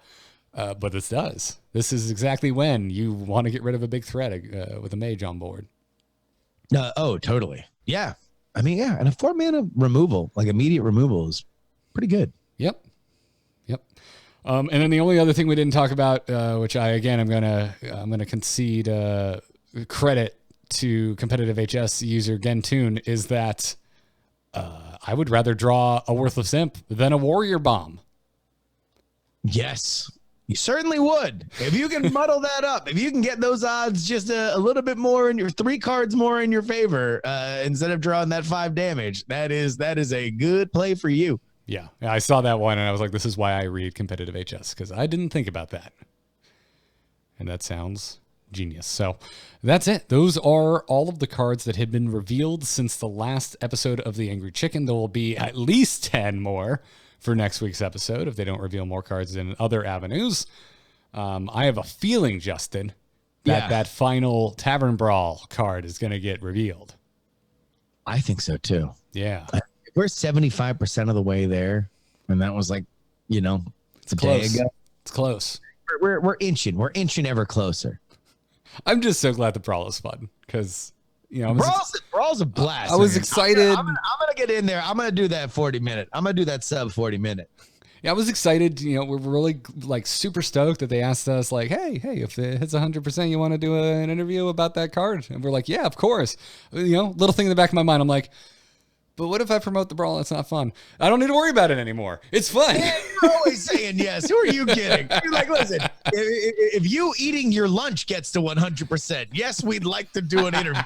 But this does. This is exactly when you want to get rid of a big threat with a Mage on board. Oh, totally. Yeah. I mean, yeah, and a 4 mana removal, like immediate removal, is pretty good. Yep. And then the only other thing we didn't talk about, which I'm gonna concede credit to competitive HS user Gentoon, is that I would rather draw a worthless imp than a warrior bomb. Yes. You certainly would. If you can muddle that up, if you can get those odds just a little bit more in your 3 cards more in your favor, instead of drawing that 5 damage, that is a good play for you. Yeah, I saw that one and I was like, this is why I read competitive HS, because I didn't think about that. And that sounds genius. So that's it. Those are all of the cards that had been revealed since the last episode of The Angry Chicken. There will be at least 10 more for next week's episode if they don't reveal more cards in other avenues. I have a feeling, Justin, that that final Tavern Brawl card is going to get revealed. I think so too. Yeah. We're 75% of the way there. And that was like, it's close. It's close. We're inching. We're inching ever closer. I'm just so glad the Brawl is fun because, Brawl's a blast. I was excited. I'm gonna get in there. I'm gonna do that 40-minute. I'm gonna do that sub 40-minute. Yeah, I was excited. We're really like super stoked that they asked us like, hey, if it hits 100%, you want to do an interview about that card? And we're like, yeah, of course. Little thing in the back of my mind, I'm like, but what if I promote the Brawl? It's not fun. I don't need to worry about it anymore. It's fun. Yeah, you're always saying yes. Who are you kidding? You're like, listen, if you eating your lunch gets to 100%, yes, we'd like to do an interview.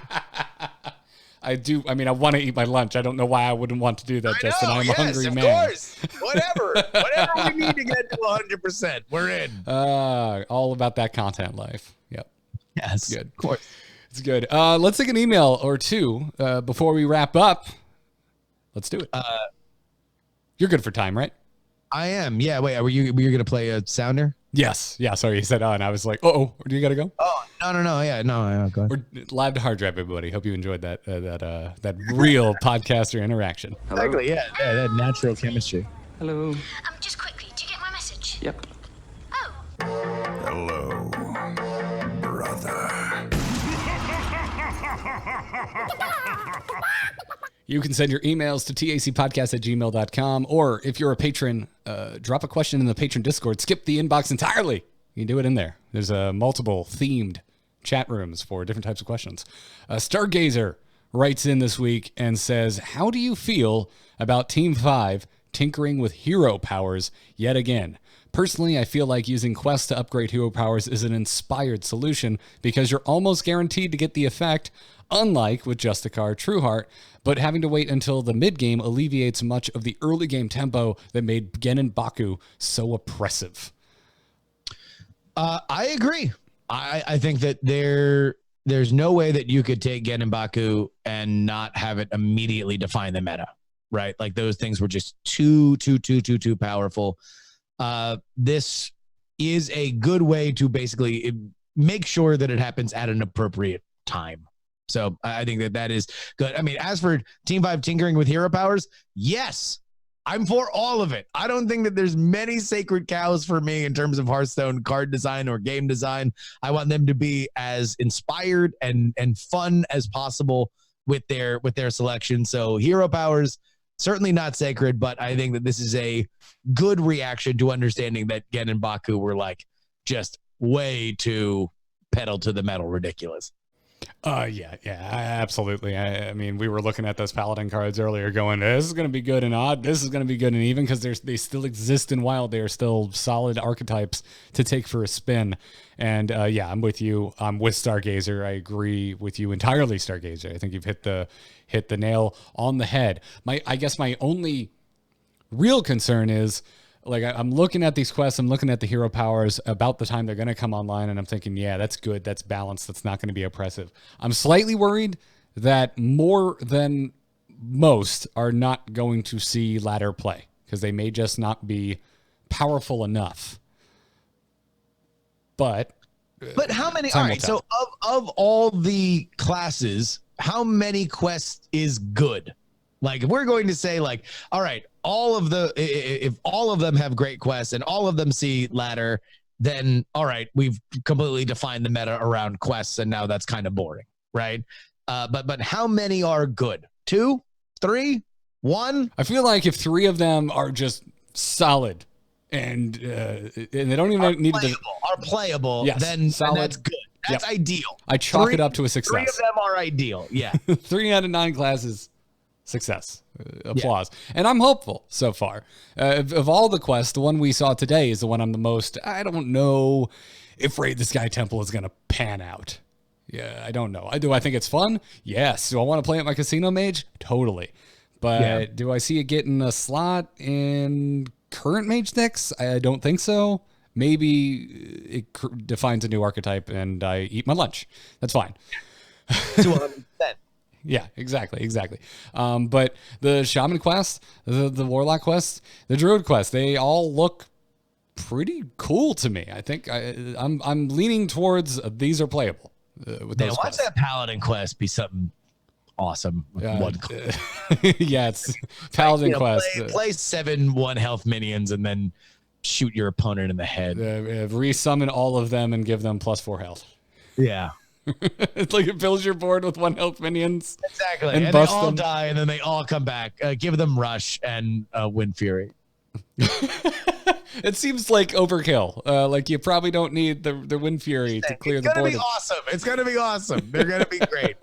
I do. I mean, I want to eat my lunch. I don't know why I wouldn't want to do that, Justin. I'm a hungry man. Of course. Whatever we need to get to 100%, we're in. All about that content life. Yep. Yes. Good. Of course. It's good. Let's take an email or two before we wrap up. Let's do it. You're good for time, right? I am. Yeah. Wait, were you going to play a sounder? Yes. Yeah. Sorry, you said and I was like, do you got to go? Oh, no. Yeah, no. Go ahead. We're live to hard drive, everybody. Hope you enjoyed that real podcaster interaction. Hello? Exactly. Yeah. That natural chemistry. Hello. Just quickly, do you get my message? Yep. Oh. Hello, brother. You can send your emails to tacpodcast@gmail.com, or if you're a patron, drop a question in the patron Discord. Skip the inbox entirely. You can do it in there. There's multiple themed chat rooms for different types of questions. Stargazer writes in this week and says, how do you feel about Team 5 tinkering with hero powers yet again? Personally, I feel like using quests to upgrade hero powers is an inspired solution because you're almost guaranteed to get the effect, unlike with Justicar Trueheart, but having to wait until the mid-game alleviates much of the early game tempo that made Gen and Baku so oppressive. I agree. I think that there's no way that you could take Gen and Baku and not have it immediately define the meta, right? Like those things were just too powerful. This is a good way to basically make sure that it happens at an appropriate time. So I think that is good. I mean, as for Team 5 tinkering with hero powers, yes, I'm for all of it. I don't think that there's many sacred cows for me in terms of Hearthstone card design or game design. I want them to be as inspired and fun as possible with their selection. So hero powers, certainly not sacred, but I think that this is a good reaction to understanding that Gen and Baku were like just way too pedal to the metal ridiculous. Yeah, absolutely. I mean, we were looking at those Paladin cards earlier going, this is going to be good and odd. This is going to be good and even because they still exist in Wild. They are still solid archetypes to take for a spin. And yeah, I'm with you. I'm with Stargazer. I agree with you entirely, Stargazer. I think you've hit the nail on the head. I guess my only real concern is, like, I'm looking at these quests, I'm looking at the hero powers about the time they're going to come online, and I'm thinking, yeah, that's good, that's balanced, that's not going to be oppressive. I'm slightly worried that more than most are not going to see ladder play, because they may just not be powerful enough. But how many, all right, so of all the classes, how many quests is good? Like, if we're going to say, like, all right, if all of them have great quests and all of them see ladder, then all right, we've completely defined the meta around quests, and now that's kind of boring, right? But how many are good? 2, 3, 1? I feel like if 3 of them are just solid and they don't even need to are playable, yes, then that's good. That's ideal. I chalk it up to a success. 3 of them are ideal. Yeah. 3 out of 9 classes. Success. Applause. Yeah. And I'm hopeful so far. Of all the quests, the one we saw today is the one I'm the most, I don't know if Raid the Sky Temple is going to pan out. Yeah, I don't know. Do I think it's fun? Yes. Do I want to play at my casino mage? Totally. But do I see it getting a slot in current mage decks? I don't think so. Maybe it defines a new archetype and I eat my lunch. That's fine. 200%. Yeah, exactly. But the Shaman quest, the Warlock quest, the Druid quest, they all look pretty cool to me. I think I'm leaning towards these are playable with those quests. Watch that Paladin quest be something awesome. Yeah, it's Paladin quest. Play 7 1-health minions and then shoot your opponent in the head. Resummon all of them and give them +4 health. Yeah. It's like it fills your board with 1-health minions. Exactly. And they all die and then they all come back. Give them Rush and Wind Fury. It seems like overkill. Like you probably don't need the Wind Fury to clear the board. It's going to be awesome. They're going to be great.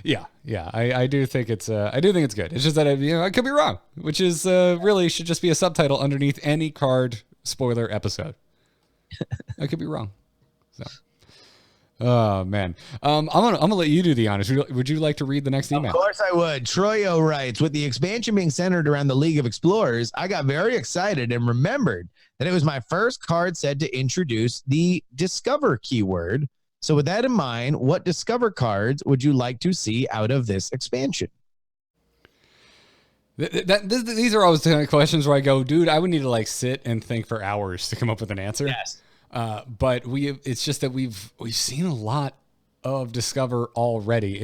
Yeah. I do think it's good. It's just that I could be wrong, which is really should just be a subtitle underneath any card spoiler episode. I could be wrong. So, oh man, I'm gonna let you do the honors. Would you like to read the next email? Of course I would. Troyo writes, with the expansion being centered around the League of Explorers, I got very excited and remembered that it was my first card set to introduce the Discover keyword. So with that in mind, what Discover cards would you like to see out of this expansion? These are always the kind of questions where I go, dude, I would need to like sit and think for hours to come up with an answer. Yes. But it's just that we've seen a lot of Discover already.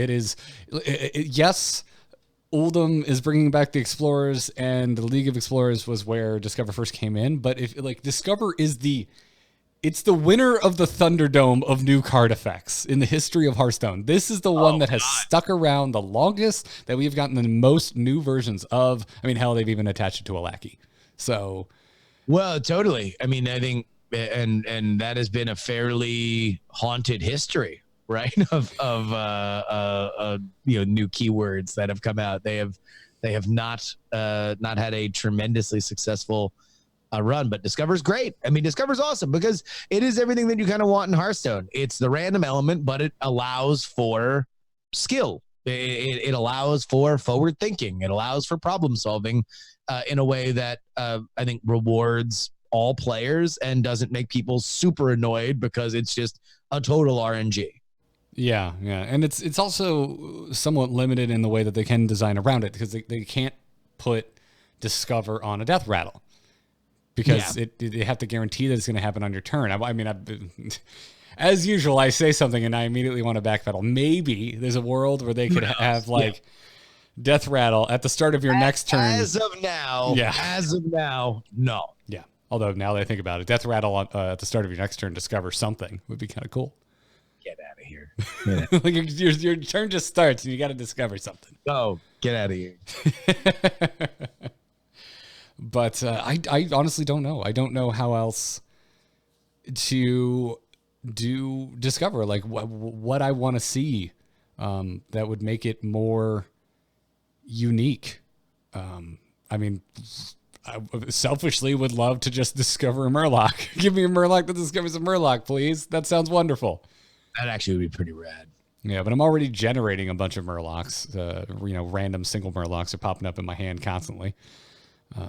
Yes, Uldum is bringing back the Explorers, and the League of Explorers was where Discover first came in. But Discover is it's the winner of the Thunderdome of new card effects in the history of Hearthstone. This is the one that has stuck around the longest, that we've gotten the most new versions of. I mean, hell, they've even attached it to a Lackey. So, well, totally. I mean, I think. And that has been a fairly haunted history, right? Of new keywords that have come out. They have not had a tremendously successful run, but Discover's great. I mean, Discover's awesome because it is everything that you kind of want in Hearthstone. It's the random element, but it allows for skill. It allows for forward thinking. It allows for problem solving in a way that I think rewards all players and doesn't make people super annoyed because it's just a total RNG. Yeah, and it's also somewhat limited in the way that they can design around it, because they can't put Discover on a death rattle, because they have to guarantee that it's going to happen on your turn. I mean, as usual, I say something and I immediately want to backpedal. Maybe there's a world where they could have like death rattle at the start of your next turn. As of now, no. Yeah. Although now that I think about it, death rattle at the start of your next turn, discover something would be kind of cool. Get out of here. Like your turn just starts and you got to discover something. Oh, get out of here. But I honestly don't know. I don't know how else to do discover, like what I want to see that would make it more unique. I mean, I selfishly would love to just discover a Murloc. Give me a Murloc that discovers a Murloc, please. That sounds wonderful. That actually would be pretty rad. Yeah, but I'm already generating a bunch of Murlocs. Random single Murlocs are popping up in my hand constantly.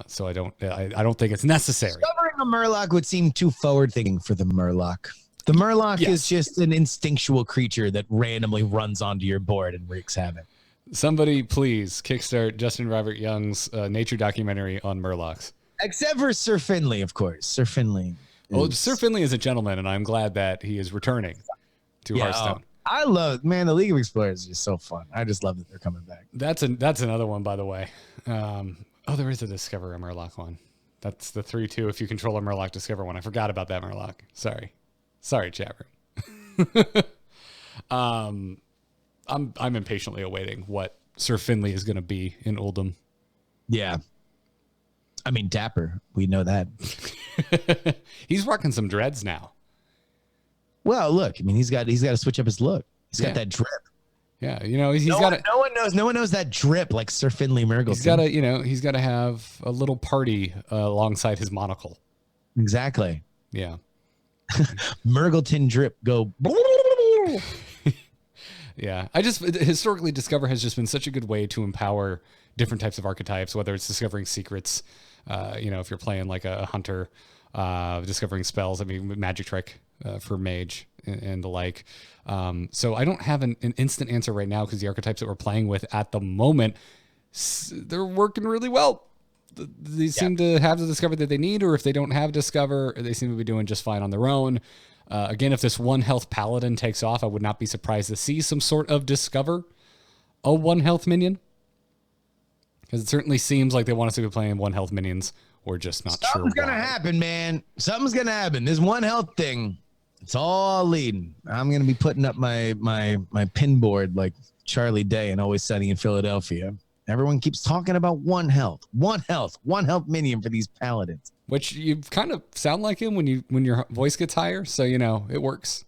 So I don't think it's necessary. Discovering a Murloc would seem too forward-thinking for the Murloc. The Murloc is just an instinctual creature that randomly runs onto your board and wreaks havoc. Somebody please kickstart Justin Robert Young's nature documentary on Murlocs. Except for Sir Finley, of course. Sir Finley. Well, Sir Finley is a gentleman, and I'm glad that he is returning to Hearthstone. I love, the League of Explorers is just so fun. I just love that they're coming back. That's another one, by the way. There is a Discover a Murloc one. That's the 3/2 if you control a Murloc Discover one. I forgot about that Murloc. Sorry, chat room. I'm impatiently awaiting what Sir Finley is going to be in Uldum. Yeah. I mean, Dapper. We know that. He's rocking some dreads now. Well, look, I mean, he's got to switch up his look. He's got that drip. Yeah, he's no got no one knows that drip like Sir Finley Murgleton. He's got to have a little party alongside his monocle. Exactly. Yeah. Murgleton drip go. Yeah, historically Discover has just been such a good way to empower different types of archetypes, whether it's discovering secrets, if you're playing like a hunter, discovering spells. I mean, magic trick for mage and the like. So I don't have an instant answer right now because the archetypes that we're playing with at the moment, they're working really well. They seem to have the discover that they need, or if they don't have discover, they seem to be doing just fine on their own. Again, if this 1 health paladin takes off, I would not be surprised to see some sort of discover a 1 health minion, because it certainly seems like they want us to be playing 1 health minions. We're just not sure. Something's gonna happen, man. Something's gonna happen. This 1 health thing, it's all leading. I'm gonna be putting up my pin board like Charlie Day and Always Sunny in Philadelphia. Everyone keeps talking about 1 health minion for these paladins. Which you kind of sound like him when your voice gets higher, so it works.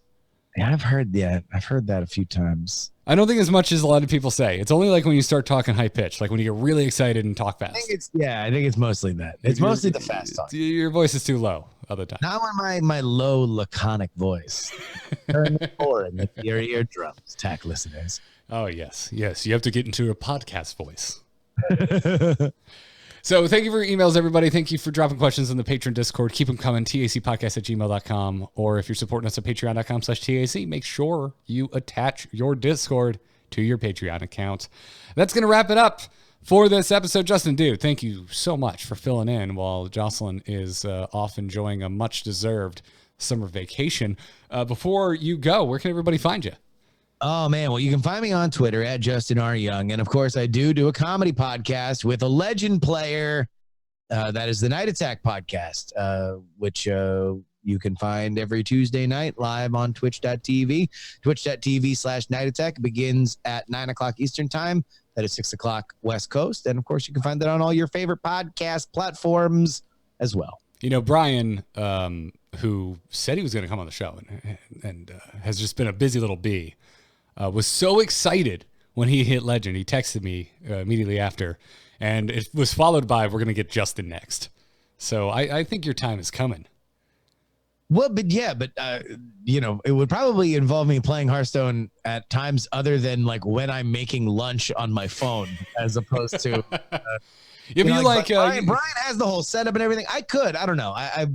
Yeah, I've heard that a few times. I don't think as much as a lot of people say. It's only like when you start talking high pitch, like when you get really excited and talk fast. I think it's mostly that. It's mostly the fast talk. Your voice is too low other times. Not when my low laconic voice. Turn the floor and your eardrums, tack listeners. Oh yes. You have to get into a podcast voice. So thank you for your emails, everybody. Thank you for dropping questions in the Patron Discord. Keep them coming, tacpodcast@gmail.com. Or if you're supporting us at patreon.com/TAC, make sure you attach your Discord to your Patreon account. That's going to wrap it up for this episode. Justin, dude, thank you so much for filling in while Jocelyn is off enjoying a much-deserved summer vacation. Before you go, where can everybody find you? Oh, man. Well, you can find me on Twitter at Justin R. Young. And, of course, I do a comedy podcast with a legend player. That is the Night Attack podcast, which you can find every Tuesday night live on twitch.tv. Twitch.tv/Night Attack begins at 9 o'clock Eastern time. That is 6 o'clock West Coast. And, of course, you can find that on all your favorite podcast platforms as well. Brian, who said he was going to come on the show and has just been a busy little bee, was so excited when he hit legend. He texted me immediately after, and it was followed by, we're going to get Justin next. So I think your time is coming. Well, but it would probably involve me playing Hearthstone at times other than like when I'm making lunch on my phone, as opposed to Yeah, but you like Brian has the whole setup and everything. I don't know. I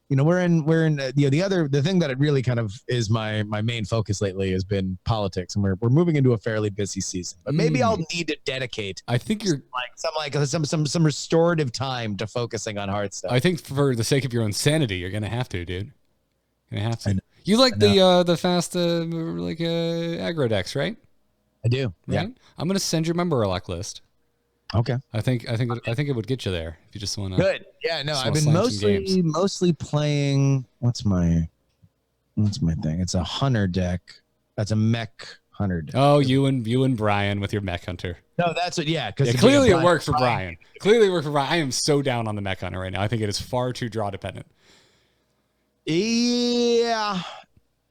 we're in the thing that it really kind of is my main focus lately has been politics, and we're moving into a fairly busy season. But maybe I'll need to dedicate. I think you're some restorative time to focusing on Hearthstone. I think for the sake of your own sanity, you're gonna have to, dude. You're gonna have to. You like the fast aggro decks, right? I do. Right? Yeah. I'm gonna send you my Murloc list. Okay. I think it would get you there if you just want to. Good. Yeah. No, I've been mostly playing. What's my thing? It's a hunter deck. That's a mech hunter deck. Oh, you and Brian with your mech hunter. No, that's what. Yeah. Yeah, clearly it worked for Brian. Clearly it worked for Brian. I am so down on the mech hunter right now. I think it is far too draw dependent. Yeah.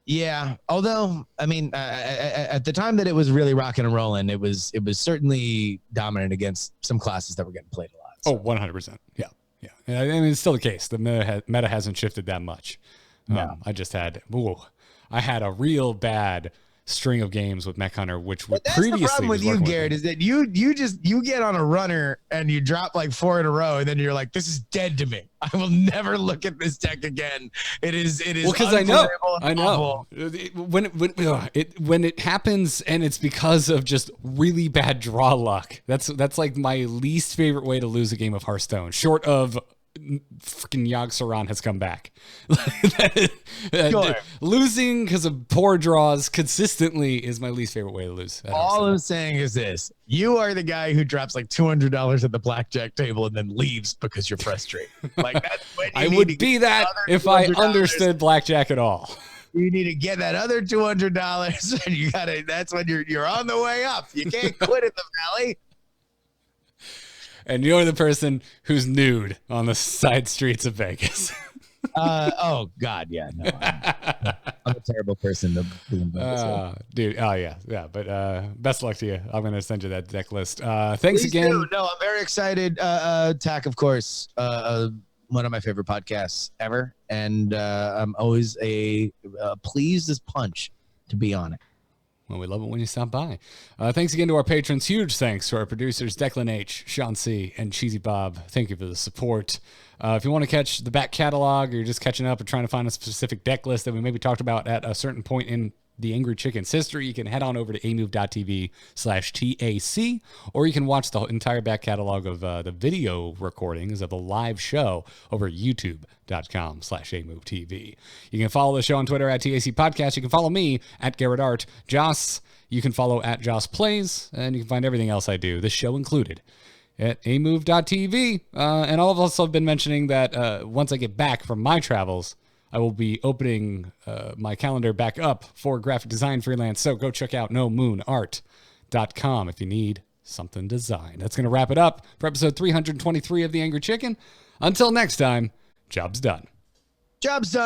Yeah, although I mean, at the time that it was really rocking and rolling, it was certainly dominant against some classes that were getting played a lot. So. Oh, 100%. Yeah. I mean, it's still the case. The meta hasn't shifted that much. No. I had a real bad string of games with Mech Hunter, which were that's previously. The problem with you, Garrett, is that you get on a runner and you drop like 4 in a row, and then you're like, "This is dead to me. I will never look at this deck again." It is. Well, because I know. When it happens, and it's because of just really bad draw luck. That's like my least favorite way to lose a game of Hearthstone, short of. Freaking Yogg Saron has come back. Sure. Losing because of poor draws consistently is my least favorite way to lose. All I'm saying is this: you are the guy who drops like $200 at the blackjack table and then leaves because you're frustrated. Like that's when I would be that if I understood blackjack at all. You need to get that other $200, and you gotta. That's when you're on the way up. You can't quit in the valley. And you're the person who's nude on the side streets of Vegas. Oh God, yeah, no, I'm a terrible person to be in Vegas. Dude, oh yeah. But best luck to you. I'm gonna send you that deck list. Thanks again. No, I'm very excited. TAC, of course, one of my favorite podcasts ever, and I'm always pleased as punch to be on it. Well, we love it when you stop by. Thanks again to our patrons. Huge thanks to our producers, Declan H., Sean C., and Cheesy Bob. Thank you for the support. If you want to catch the back catalog, or you're just catching up and trying to find a specific deck list that we maybe talked about at a certain point in the Angry Chicken's history, you can head on over to amove.tv/TAC, or you can watch the entire back catalog of the video recordings of the live show over at youtube.com/amovetv. You can follow the show on Twitter at TAC Podcast. You can follow me at Garrett Art. Joss, you can follow at Joss Plays, and you can find everything else I do, this show included, at amove.tv. And all of us have been mentioning that once I get back from my travels, I will be opening my calendar back up for graphic design freelance. So go check out nomoonart.com if you need something designed. That's going to wrap it up for episode 323 of The Angry Chicken. Until next time, job's done. Job's done.